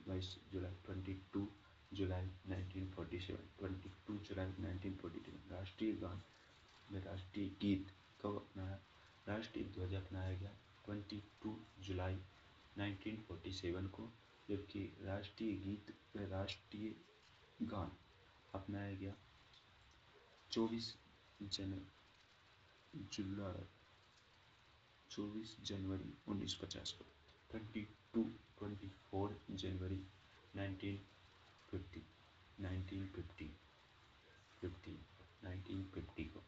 22 जुलाई 22 जुलाई 1947 22 जुलाई 1947 राष्ट्रीय गान में राष्ट्रीय गीत कब अपनाया राष्ट्रीय ध्वज अपनाया गया 22 जुलाई 1947 को, जबकि राष्ट्रीय गीत में राष्ट्रीय गान अपनाया गया 24 जनवरी 1950 को 24 जनवरी 1950 1950 को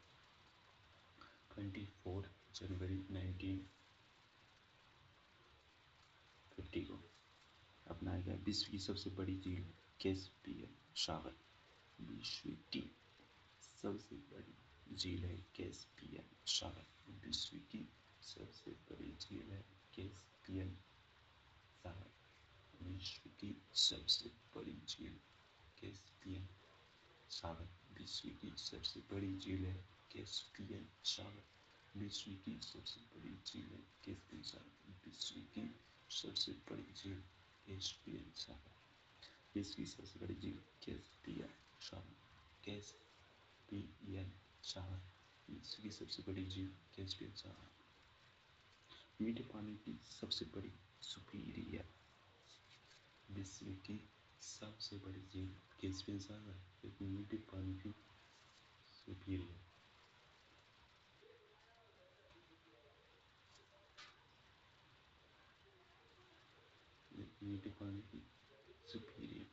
24 जनवरी 1950 को अपनाया गया। विश्व की सबसे बड़ी झील कैस्पियन सागर। विश्व की सबसे बड़ी झील है कैस्पियन सागर। विश्व की सबसे बड़ी झील है कैस्पियन सागर। विश्व की सबसे बड़ी झील कैस्पियन सागर। विश्व की सबसे बड़ी झील है कैस्पियन सागर। विश्व की सबसे बड़ी झील है कैस्पियन सागर। विश्व की सबसे बड़ी झील कैस्पियन सागर। विश्व की सबसे बड़ी झील कैस्पियन सागर। कैस्पियन सागर। विश्व की सबसे बड़ी झील कैस्पियन सागर। मीठे पानी की सबसे बड़ी सुपीरियर। विश्व की सबसे बड़ी झील कैस्पियन सागर, लेकिन मीठे पानी की सुपीरियर। मीठे पानी की सुपीरियर।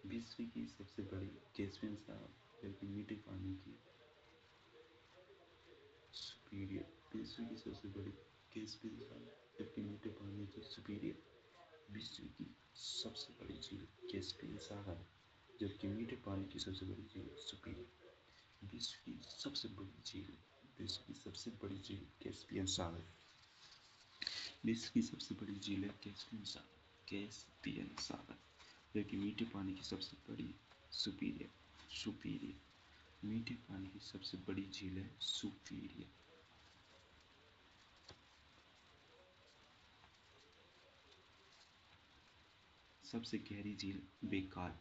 विश्व की सबसे बड़ी कैस्पियन सागर, लेकिन मीठे पानी की सुपीरियर। विश्व की सबसे बड़ी कैस्पियन सागर, जबकि मीठे पानी की सुपीरियर। विश्व की सबसे बड़ी झील कैस्पियन सागर, जबकि मीठे पानी की सबसे बड़ी झील सुपीरियर। विश्व की सबसे बड़ी झील विश्व की सबसे बड़ी झील कैस्पियन सागर। विश्व की सबसे बड़ी झील है कैस्पियन सागर। कैस्पियन सागर, जबकि मीठे पानी की सबसे बड़ी सुपीरियर। सुपीरियर। मीठे पानी की सबसे बड़ी झील है सुपीरियर। सबसे गहरी झील बेकाल।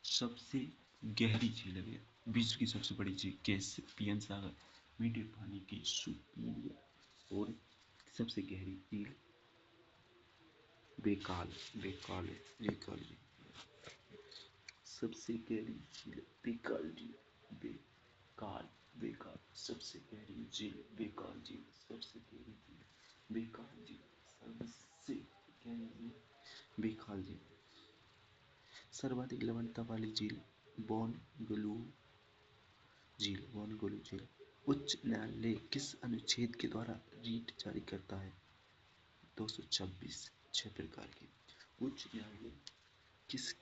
सबसे गहरी झील है विश्व की सबसे बड़ी झील कैस्पियन सागर, मीठे पानी की सुपीरियर। और सबसे गहरी झील बेकाल। बेकाल है बेकाल झील। सबसे गहरी झील बेकाल झील। Baikal Baikal. सबसे गहरी झील बेकाल झील। सबसे गहरी झील बेकाल झील। सबसे गहरी झील बेकाल झील। सर्वाधिक लवणता वाली झील बोनगलू झील। बोनगलू झील। उच्च न्यायालय किस अनुच्छेद के द्वारा रीट जारी करता है? 226 6 प्रकार के। उच्च न्यायालय किस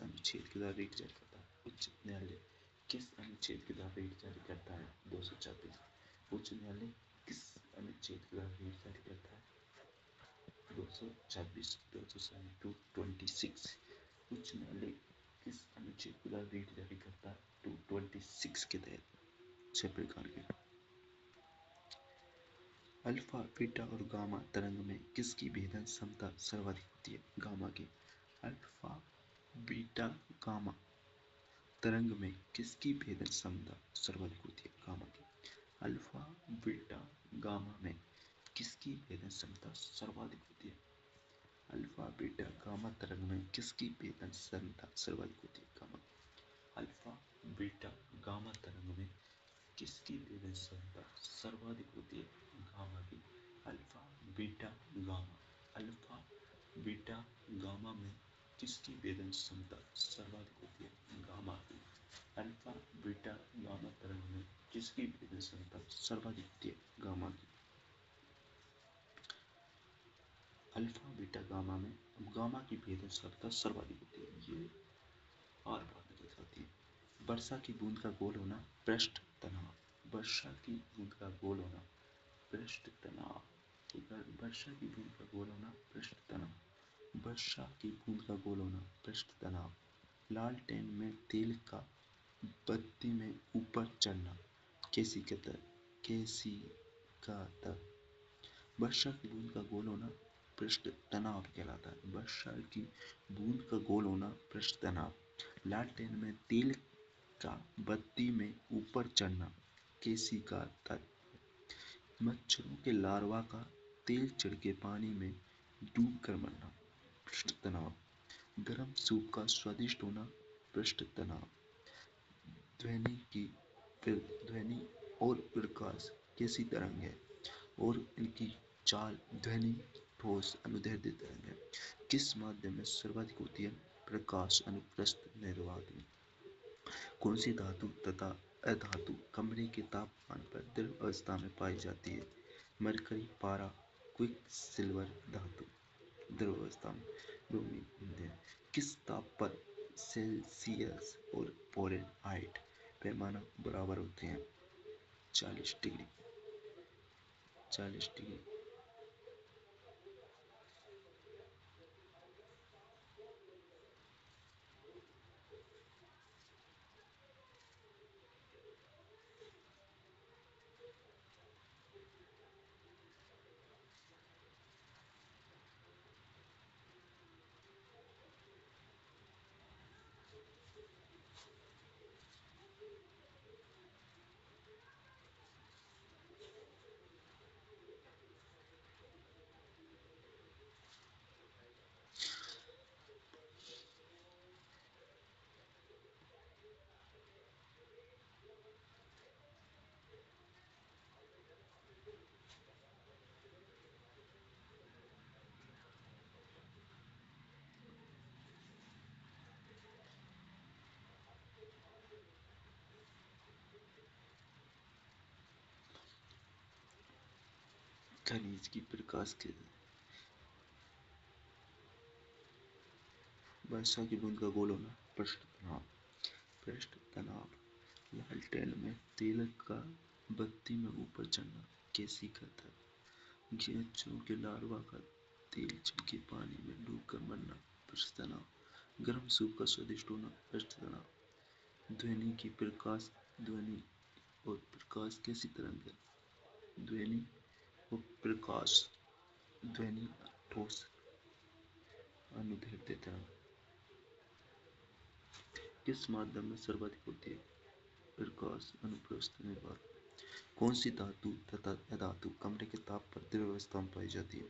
अनुच्छेद के द्वारा रीट जारी करता है? उच्च न्यायालय किस अनुच्छेद के द्वारा रीट जारी करता है? 226। उच्च न्यायालय किस अनुच्छेद के द्वारा रीट जारी करता है? 226 226। उच्च न्यायालय किस अनुच्छेद के द्वारा रीट जारी करता है? 226 के तहत 6 प्रकार के। अल्फा बीटा और गामा तरंग में किसकी भेदन क्षमता सर्वाधिक होती है? गामा की। अल्फा बीटा गामा तरंग में किसकी भेदन क्षमता सर्वाधिक होती है? गामा की। अल्फा बीटा गामा में किसकी भेदन क्षमता सर्वाधिक होती है? अल्फा बीटा गामा तरंग में किसकी भेदन क्षमता सर्वाधिक होती है? गामा। अल्फा बीटा गामा तरंग में किसकी भेदन क्षमता सर्वाधिक होती है? गामा की। Alpha beta gamma. Alpha beta gamma में किसकी भेदन क्षमता सर्वाधिक होती है? गामा की। अल्फा बीटा गामा तरंग में किसकी भेदन क्षमता सर्वाधिक होती है? गामा की। अल्फा बीटा गामा में गामा की भेदन क्षमता सर्वाधिक होती है। ये और बात बताती है। वर्षा की बूंद का गोल होना पृष्ठ तनाव। वर्षा की बूंद का गोल होना पृष्ठ तनाव। वर्षा की बूंद का गोल होना पृष्ठ तनाव। वर्षा की बूंद का गोल होना पृष्ठ तनाव। लालटेन में तेल का बत्ती में ऊपर चढ़ना कैसी केसी का तब वर्षा की बूंद का गोल होना पृष्ठ तनाव कहलाता है। वर्षा की बूंद का गोल होना पृष्ठ तनाव। लालटेन में तेल का बत्ती में ऊपर चढ़ना केसी का तत्व। मच्छरों के लार्वा का तेल चढ़ के पानी में डूब कर मरना पृष्ठ तनाव। गर्म सूप का स्वादिष्ट होना पृष्ठ तनाव। ध्वनि की ध्वनि और प्रकाश कैसी तरंग है और इनकी चाल ध्वनि ठोस अनुदैर्ध्य तरंग है। किस माध्यम में सर्वाधिक होती है? प्रकाश अनुप्रस्थ निर्वात में। कौन सी धातु तथा अधातु कमरे के तापमान पर द्रव अवस्था में पाई जाती है? मरकरी, पारा, क्विक सिल्वर धातु द्रव अवस्था में ब्रोमीन। किस ताप पर सेल्सियस और फ़ारेनहाइट पैमाना बराबर होते हैं? 40 डिग्री। 40 डिग्री। खनिज की प्रकाश के वर्षा की बूंद का गोल होना पृष्ठ तनाव। पृष्ठ तनाव। लालटेन में तेल का बत्ती में ऊपर चढ़ना केसी का तत्व। मच्छरों के लार्वा का तेल चढ़ के पानी में डूब कर मरना पृष्ठ तनाव। गर्म सूप का स्वादिष्ट होना पृष्ठ तनाव। ध्वनि की प्रकाश ध्वनि और प्रकाश कैसी तरंग है? ध्वनि और प्रकाश ध्वनि ठोस अनुदैर्ध्य तरंग। किस माध्यम में सर्वाधिक होती है? प्रकाश अनुप्रस्थ निर्वात। कौन सी धातु तथा अधातु कमरे के ताप पर द्रव अवस्था में पाई जाती है?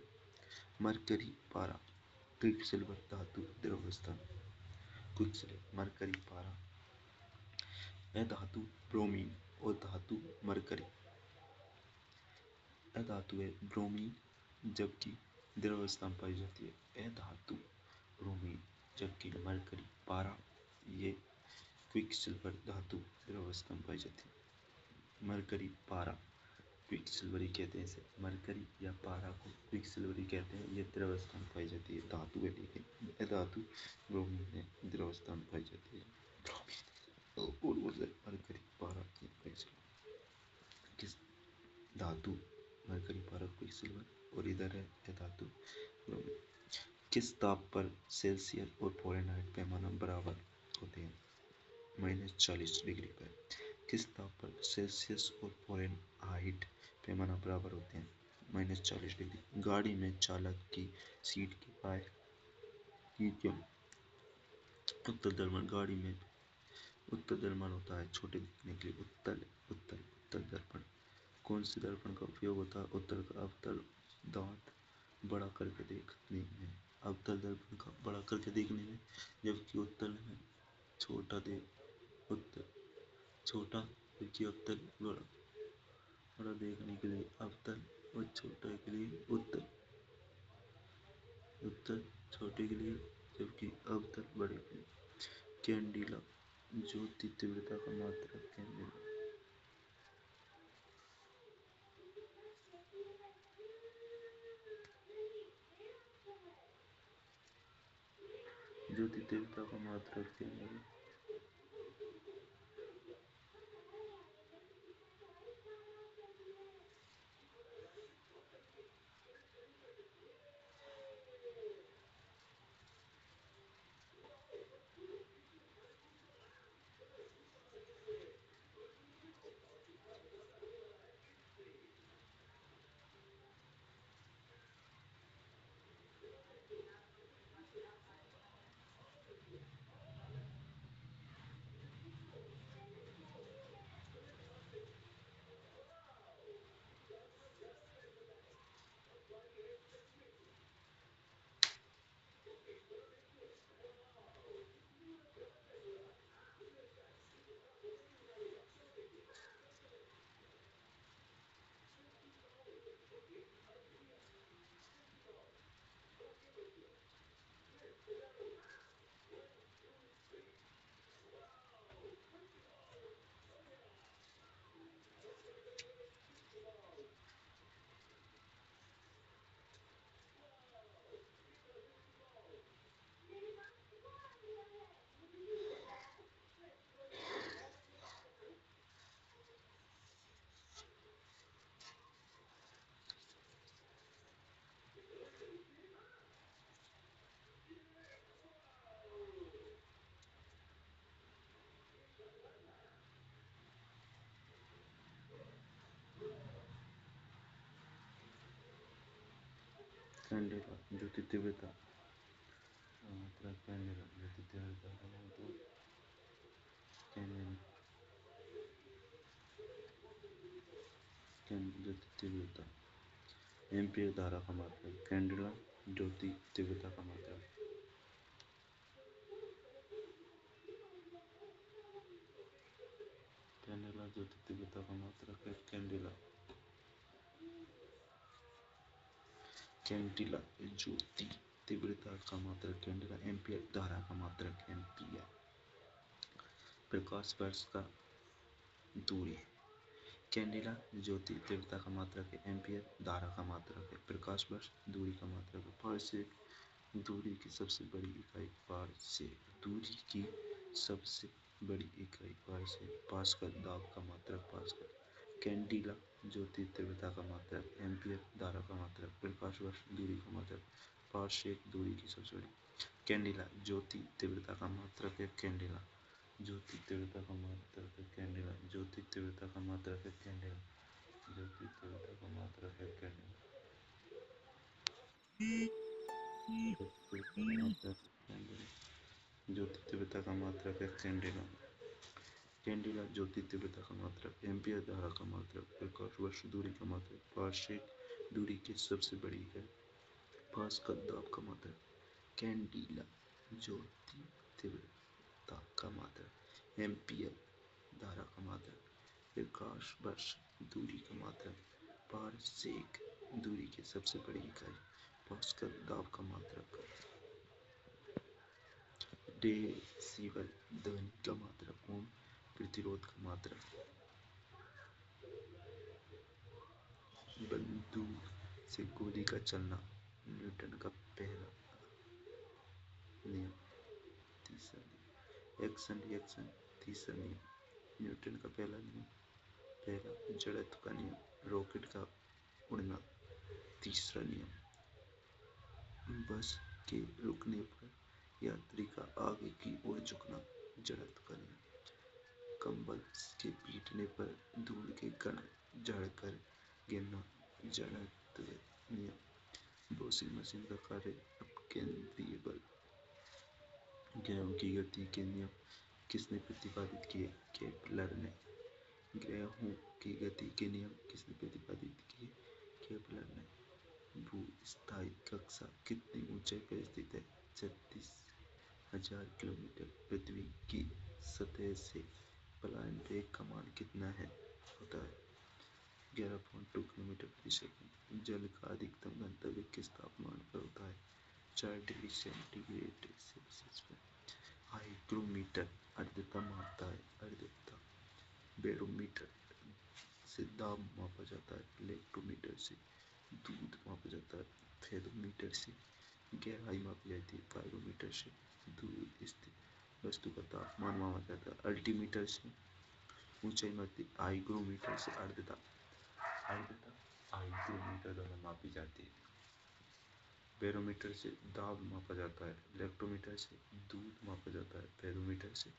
मरकरी, पारा, क्विकसिल्वर धातु द्रव अवस्था में। क्विकसिल्वर, मरकरी, पारा। अधातु ब्रोमीन और धातु मरकरी। अधातु है ब्रोमीन जबकि द्रव अवस्था में पाई जाती है। अधातु ब्रोमीन जबकि मरकरी, पारा ये क्विकसिल्वर धातु द्रव अवस्था में पाई जाती है। मरकरी, पारा क्विकसिल्वर ही कहते हैं इसे। मरकरी या पारा को क्विकसिल्वर ही कहते हैं। ये द्रव अवस्था में पाई जाती है। धातु है लेकिन अधातु ब्रोमीन है द्रव अवस्था में पाई जाती है। ब्रोमीन और मरकरी, पारा क्विकसिल्वर। किस धातु मरकरी, पारा क्विकसिल्वर और इधर है धातु ब्रोमीन। किस ताप पर सेल्सियस और फ़ारेनहाइट पैमाना बराबर होते हैं? -40 डिग्री पर। किस ताप पर सेल्सियस और फ़ारेनहाइट पैमाना बराबर होते हैं? -40 डिग्री। गाड़ी में चालक की सीट के बाएं की क्यों उत्तल दर्पण गाड़ी में उत्तल दर्पण होता है छोटे दिखने के लिए। उत्तल दर्पण। कौन से दर्पण का उपयोग होता है? उत्तल का। अवतल दांत बड़ा करके देखने में। अवतल दर्पण का बड़ा करके देखने में जबकि उत्तल में छोटा उत्तल छोटा जबकि अवतल बड़ा देखने के लिए अवतल और छोटा के लिए उत्तल। उत्तल छोटे के लिए जबकि अवतल बड़े के लिए। कैंडिला ज्योति तीव्रता का मात्रक। कैंडिला ज्योति तीव्रता का मात्रक। कैंडिला कैंडेला ज्योति तीव्रता का मात्रक कैंडेला ज्योति तीव्रता का मात्रक ज्योति तीव्रता एम्पियर धारा का मात्रक कैंडेला ज्योति तीव्रता का मात्रक कैंडेला ज्योति तीव्रता का मात्रक है कैंडेला कैंटिला ज्योति तीव्रता का मात्रक कैंडेला एम्पियर धारा का मात्रक एम्पियर प्रकाश वर्ष का दूरी कैंडेला ज्योति तीव्रता का मात्रक है एम्पियर धारा का मात्रक है प्रकाश वर्ष दूरी का मात्रक है पारसेक दूरी की सबसे बड़ी इकाई पारसेक दूरी की सबसे बड़ी इकाई पारसेक पास्कल दाब का मात्रक पास्कल कैंडिला ज्योति तीव्रता का मात्रक एम्पियर धारा का मात्रक प्रकाश वर्ष दूरी का मात्रक पारसेक दूरी की सबसे बड़ी कैंडिला ज्योति तीव्रता का मात्रक है कैंडिला ज्योति तीव्रता का मात्रक है कैंडिला ज्योति तीव्रता का मात्रक है कैंडिला ज्योति तीव्रता का मात्रक है कैंडिला ज्योति तीव्रता का मात्रक है कैंडिला कैंडिला ज्योति तीव्रता का मात्रक एम्पियर धारा का मात्रक प्रकाश वर्ष दूरी का मात्रक पारसेक दूरी की सबसे बड़ी है पास्कल दाब का मात्रक कैंडिला ज्योति तीव्रता का मात्रक एम्पियर धारा का मात्रक प्रकाश वर्ष दूरी का मात्रक पारसेक दूरी की सबसे बड़ी इकाई पास्कल दाब का मात्रक डेसिबल ध्वनि का मात्रक ओम प्रतिरोध का मात्रक बंदूक से गोली का चलना न्यूटन का पहला नियम तीसरा नियम एक्शन रिएक्शन तीसरा नियम न्यूटन का पहला नियम पहला जड़त्व का नियम रॉकेट का उड़ना तीसरा नियम बस के रुकने पर यात्री का आगे की ओर झुकना जड़त्व का नियम कंबल के पीटने पर धूल के कण झड़कर गिरना जड़त्व नियम वॉशिंग मशीन का कार्य अपकेंद्रीय बल ग्रहों की गति के नियम किसने प्रतिपादित किए केपलर ने ग्रहों की गति के नियम किसने प्रतिपादित किए केपलर ने भूस्थायी कक्षा कितनी ऊंचाई पर स्थित है 36,000 किलोमीटर पृथ्वी की सतह से पलायन वेग का मान कितना है होता है 11.2 किलोमीटर प्रति सेकंड जल का अधिकतम गंतव्य किस तापमान पर होता है 4 डिग्री सेंटीग्रेड सेल्सियस पर हाइग्रोमीटर आर्द्रता मापता है आर्द्रता बैरोमीटर से दाब मापा जाता है इलेक्ट्रोमीटर से दूध मापा जाता है फेरोमीटर से गहराई मापी जाती है पायरोमीटर से दूर स्थित वस्तु का तापमान मापा जाता है अल्टीमीटर से ऊंचाई मापती हाइग्रोमीटर से आर्द्रता हाइग्रोमीटर द्वारा मापी जाती है बैरोमीटर से दाब मापा जाता है इलेक्ट्रोमीटर से दूध मापा जाता है फेरोमीटर से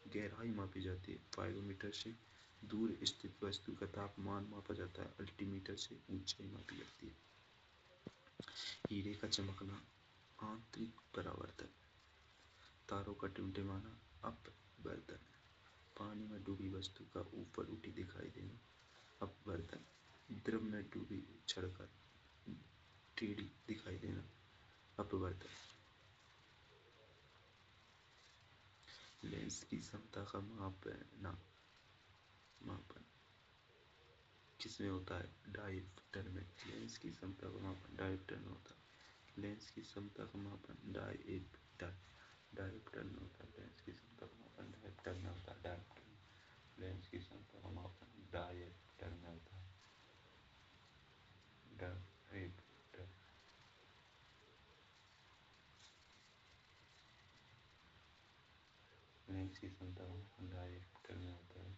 गहराई मापी जाती है पायरोमीटर से दूर स्थित वस्तु का तापमान मापा जाता है अल्टीमीटर से ऊंचाई मापी जाती है हीरे का चमकना आंतरिक परावर्तन तारों का टिमटिमाना अपवर्तन पानी में डूबी वस्तु का ऊपर उठी दिखाई देना अपवर्तन द्रव में डूबी छड़कर टेढ़ी दिखाई देना अपवर्तन लेंस की क्षमता का मापन किसमें होता है डायोप्टर में लेंस की क्षमता का मापन डायोप्टर में होता है लेंस की क्षमता का मापन डायोप्टर में होता है लेंस की क्षमता का मापन डायोप्टर में होता है डायोप्टर लेंस की क्षमता का मापन डायोप्टर में होता है डायोप्टर लेंस की क्षमता का मापन डायोप्टर में होता है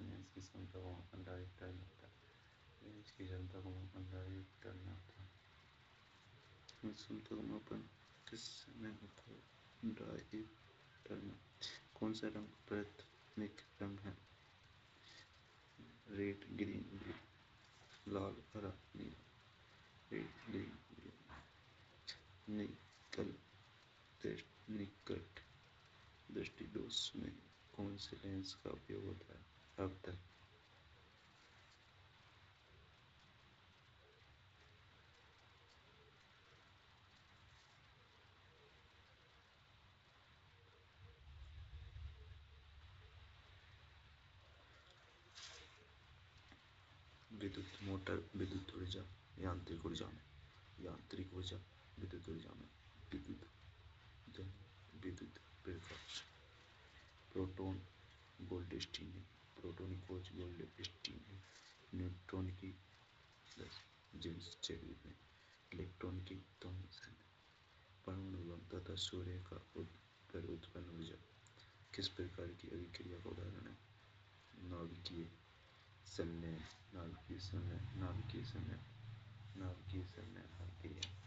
लेंस की क्षमता का मापन डायोप्टर में होता है लेंस की क्षमता का मापन डायोप्टर में होता है क्षमता का मापन किस में होता है डायोप्टर में कौन सा रंग प्रत निक रंग है, रेड ग्रीन ब्लू, लाल हरा नीला, रेड ग्रीन ब्लू। निकल निकट दृष्टि दोष में कौन से लेंस का उपयोग होता है? अवतल। विद्युत मोटर विद्युत ऊर्जा, यांत्रिक ऊर्जा में, यांत्रिक ऊर्जा विद्युत ऊर्जा में, विद्युत विद्युत प्रकाश। प्रोटॉन गोल्ड स्टीनिंग, प्रोटॉन की खोज गोल्ड स्टीनिंग। न्यूट्रॉन की जेम्स चैडविक ने, इलेक्ट्रॉन की थॉमसन ने। परमाणु बम तथा सूर्य का पर उत्पन्न ऊर्जा किस प्रकार की अभिक्रिया का उदाहरण है? नाभिकीय संलयन, नाभिकीय संलयन, नाभिकीय संलयन, नाभिकीय संलयन अभिक्रिया।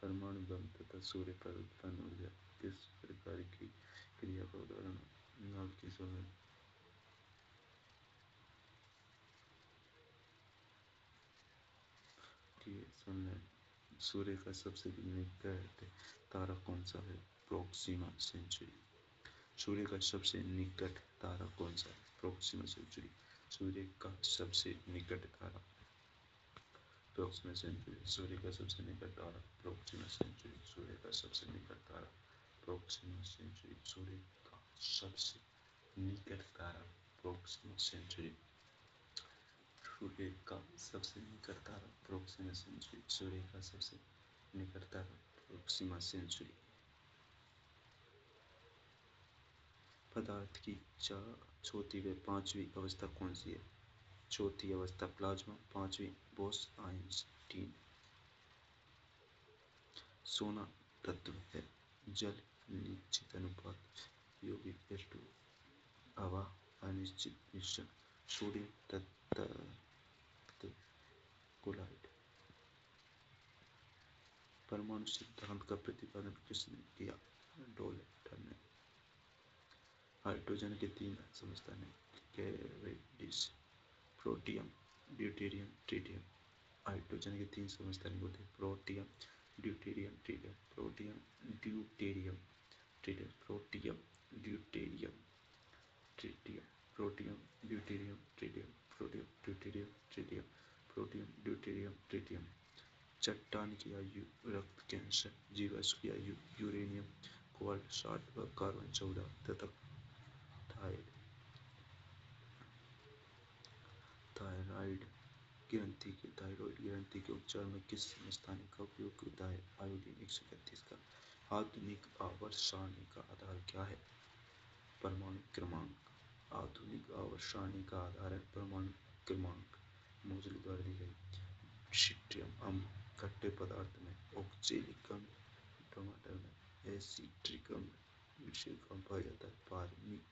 परमाणु बम तथा सूर्य पर उत्पन्न ऊर्जा किस प्रकार की क्रिया का उदाहरण है? नाभिकीय संलयन। सूर्य का सबसे निकट तारा कौन सा है? Proxima Centauri. सूर्य का सबसे निकट तारा कौन सा है? Proxima Centauri. सूर्य का सबसे निकट तारा प्रोक्सिमा सेंचुरी। सूर्य का सबसे निकट तारा प्रोक्सिमा सेंचुरी। सूर्य का सबसे निकट तारा प्रोक्सिमा सेंचुरी। सूर्य का सबसे निकट तारा प्रोक्सिमा सेंचुरी। सूर्य का सबसे निकट तारा प्रोक्सिमा सेंचुरी। सूर्य का सबसे निकट तारा प्रोक्सिमा सेंचुरी। पदार्थ की चौथी व पांचवी अवस्था कौन सी है? चौथी अवस्था प्लाज्मा, पांचवी बोस-आइंस्टीन। सोना तत्व है, जल निश्चित अनुपात U/V/2, हवा अनिश्चित मिश्रण, सोडियम तत्व क्लोराइड। परमाणु सिद्धांत का प्रतिपादन किसने किया? डॉल्टन ने। हाइड्रोजन के 3 समस्थान हैं, Cavendish, protium, deuterium, tritium. Hydrogen के 3 समस्थानिक होते हैं, protium, deuterium, tritium, protium, deuterium, tritium, protium, deuterium, tritium, protium, deuterium, tritium, protium, deuterium, tritium, protium, deuterium, tritium. चट्टान की आयु, रक्त कैंसर, जीवाश्म की आयु, यूरेनियम, कोबाल्ट 60 व कार्बन 14 तथा थायराइड ग्रंथि के उपचार में किस समस्थानिक का उपयोग होता है? आयोडीन 131 का। आधुनिक आवर्त सारणी का आधार क्या है? परमाणु क्रमांक। आधुनिक आवर्त सारणी का आधार है परमाणु क्रमांक। मोजली द्वारा दी गई। सिट्रियम अम्ल खट्टे पदार्थ में, ऑक्जेलिक अम्ल टमाटर में, एसिट्रिक अम्ल मिश्रित का पाया जाता है, पार्मिक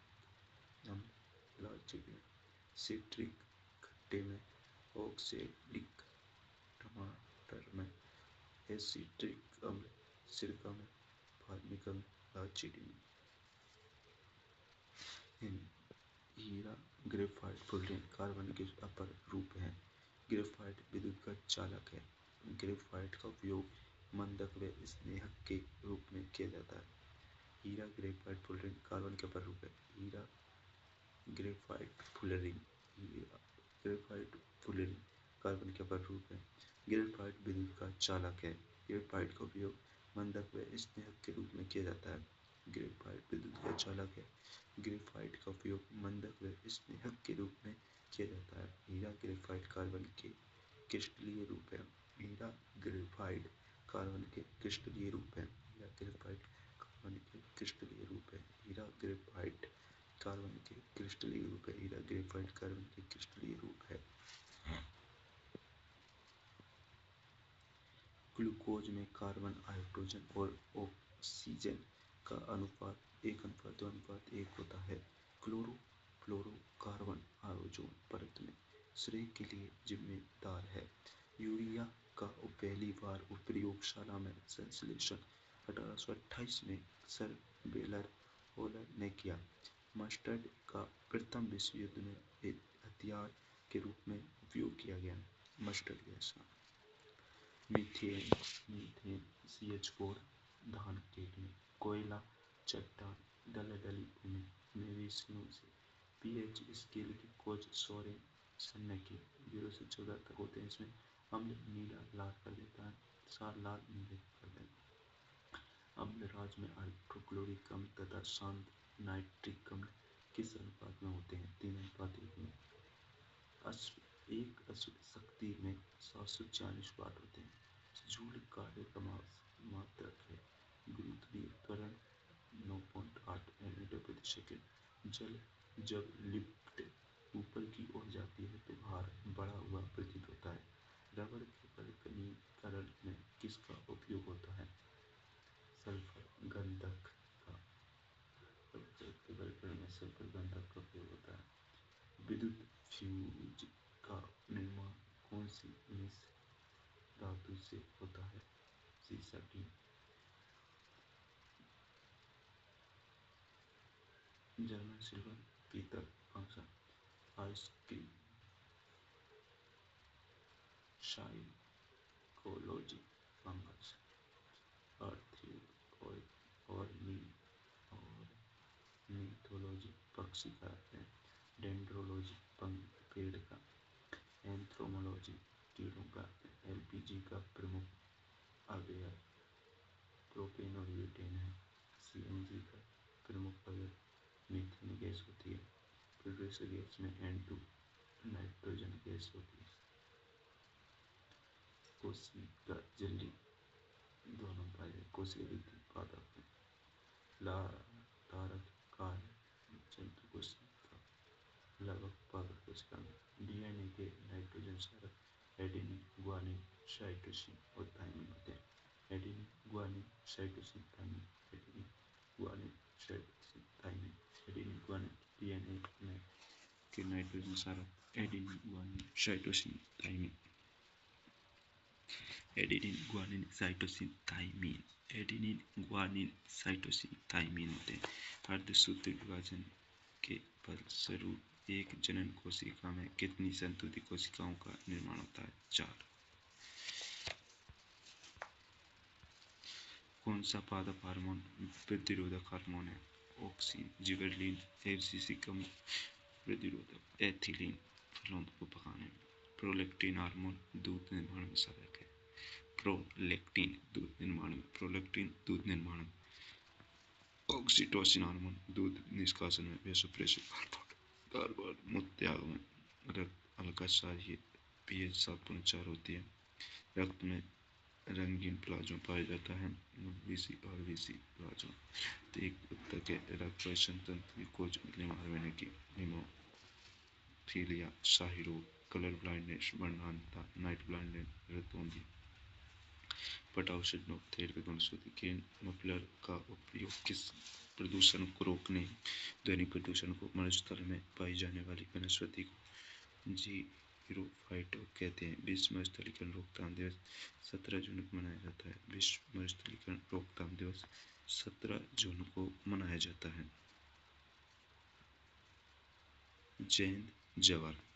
अम्ल लाल चीनी में, सिट्रिक खट्टे में, ऑक्जेलिक टमाटर में, एसिट्रिक अम्ल सिरका में, फार्मिक अम्ल लाल चीनी में। हीरा ग्रेफाइट फुलरिन कार्बन के अपर रूप हैं। ग्रेफाइट विद्युत का चालक है। ग्रेफाइट का उपयोग मंदक व स्नेहक के रूप में किया जाता है। हीरा ग्रेफाइट फुलरिन कार्बन के अपर रूप है। हीरा ग्रेफाइट फुलरिन, हीरा ग्रेफाइट फुलरिन कार्बन के अपर रूप है। ग्रेफाइट विद्युत का चालक है। ग्रेफाइट का उपयोग मंदक व स्नेहक के रूप में किया जाता है। ग्रेफाइट विद्युत का चालक है। ग्रेफाइट का उपयोग मंदक व स्नेहक के रूप में किया जाता है। हीरा ग्रेफाइट कार्बन के क्रिस्टलीय रूप है। हीरा ग्रेफाइट कार्बन के क्रिस्टलीय रूप है। हीरा ग्रेफाइट कार्बन के क्रिस्टलीय रूप है। हीरा ग्रेफाइट कार्बन के क्रिस्टलीय रूप है। हीरा ग्रेफाइट कार्बन के क्रिस्टलीय रूप है। ग्लूकोज में कार्बन, हाइड्रोजन और ऑक्सीजन का अनुपात 1:2:1 होता है। क्लोरोफ्लोरोकार्बन ओजोन परत में श्रेय के लिए जिम्मेदार है। यूरिया का पहली बार प्रयोगशाला में संश्लेषण 1828 में सर बेलर होलर ने किया। मस्टर्ड का प्रथम विश्व युद्ध में एक हथियार के रूप में उपयोग किया गया। मस्टर्ड गैस मीथेन CH4 धान खेत में कोयला चट्टान दलदली भूमि मवेशियों से पीएच स्केल की खोज सोरेन सन ने की। 0 से 14 तक होते हैं। इसमें अम्ल नीला लाल कर देता है, सार लाल नीले कर देता है। अम्ल राज में हाइड्रोक्लोरिक अम्ल तथा शांत नाइट्रिक अम्ल किस अनुपात में होते हैं? 3:1 में। एक अश्व शक्ति में 740 वाट होते हैं। जूल कार्य का मात्रक है। गुरुत्वाकर्षण 9.8 मीटर प्रति सेकंड। जल जब लिफ्ट ऊपर की ओर जाती है तो भार बढ़ा हुआ प्रतीत होता है। रबड़ के कणिकरण में किसका उपयोग होता है? सल्फर गंधक का। सल्फर गंधक का उपयोग होता है। विद्युत फ्यूज का निर्माण कौन सी मिश्र धातु से होता है? सीसा की। जर्मन सिल्वर पीतल पांसा। Ice cream psychology fungus. अर्थ और मिथोलॉजी पक्षी का है। डेंड्रोलॉजी पेड़ का। एंथ्रोमोलॉजी कीड़ों का। एलपीजी का प्रमुख अवयव प्रोपेन और ब्यूटेन है। सीएनजी का प्रमुख अवयव मीथेन गैस होती है। प्रोड्यूसर गैस में N2 नाइट्रोजन गैस होती है। कोशिका झिल्ली दोनों पाए कोशिका वृद्धि पादप में। लारक कार्य जंतु कोशिका लगभग पादप कोशिका में। डीएनए के नाइट्रोजन क्षारक एडेनिन ग्वानिन साइटोसिन और थाइमिन होते हैं। Adenine guanine cytosine thymine. Adenine guanine cytosine thymine. Adenine guanine DNA के नाइट्रोजन क्षारक adenine guanine cytosine thymine. Adenine guanine cytosine thymine. Adenine guanine cytosine thymine होते हैं। अर्धसूत्रीय विभाजन के फलस्वरूप एक जनन कोशिका में कितनी संतुलित कोशिकाओं का निर्माण होता है? 4। कौन सा पादप हार्मोन प्रतिरोधक हार्मोन है? ऑक्सिन जिबरेलिन एब्सिसिकम प्रतिरोधक। एथिलीन फलों को पकाने में। प्रोलैक्टिन हार्मोन दूध निर्माण में सहायक है। प्रोलैक्टिन दूध निर्माण में। प्रोलैक्टिन दूध निर्माण में। ऑक्सीटोसिन हार्मोन दूध निष्कासन में। वैसोप्रेसिव हार्मोन बार मूत्रत्याग में। रक्त हल्का क्षारीय pH 7.4 होती है। रक्त में रंगीन प्लाज्मा पाया जाता है। VC और VC प्लाज्मा। एक कुत्ता के रक्त परिवहन तंत्र की खोज ने की। हीमोफीलिया शाही रोग कलर ब्लाइंडनेस वर्णहीनता नाइट ब्लाइंडनेस रतौंधी। पटाउशेट नोकथेर के गुणसूत्र के मफलर का उपयोग किस प्रदूषण को रोकने? ध्वनि प्रदूषण को। मरुस्थल में पाई जाने वाली वनस्पति को जीरोफाइटा कहते हैं। विश्व मरुस्थलीकरण रोकथाम दिवस 17 जून को मनाया जाता है। विश्व मरुस्थलीकरण रोकथाम दिवस 17 जून को मनाया जाता है। जयंत जवाहर।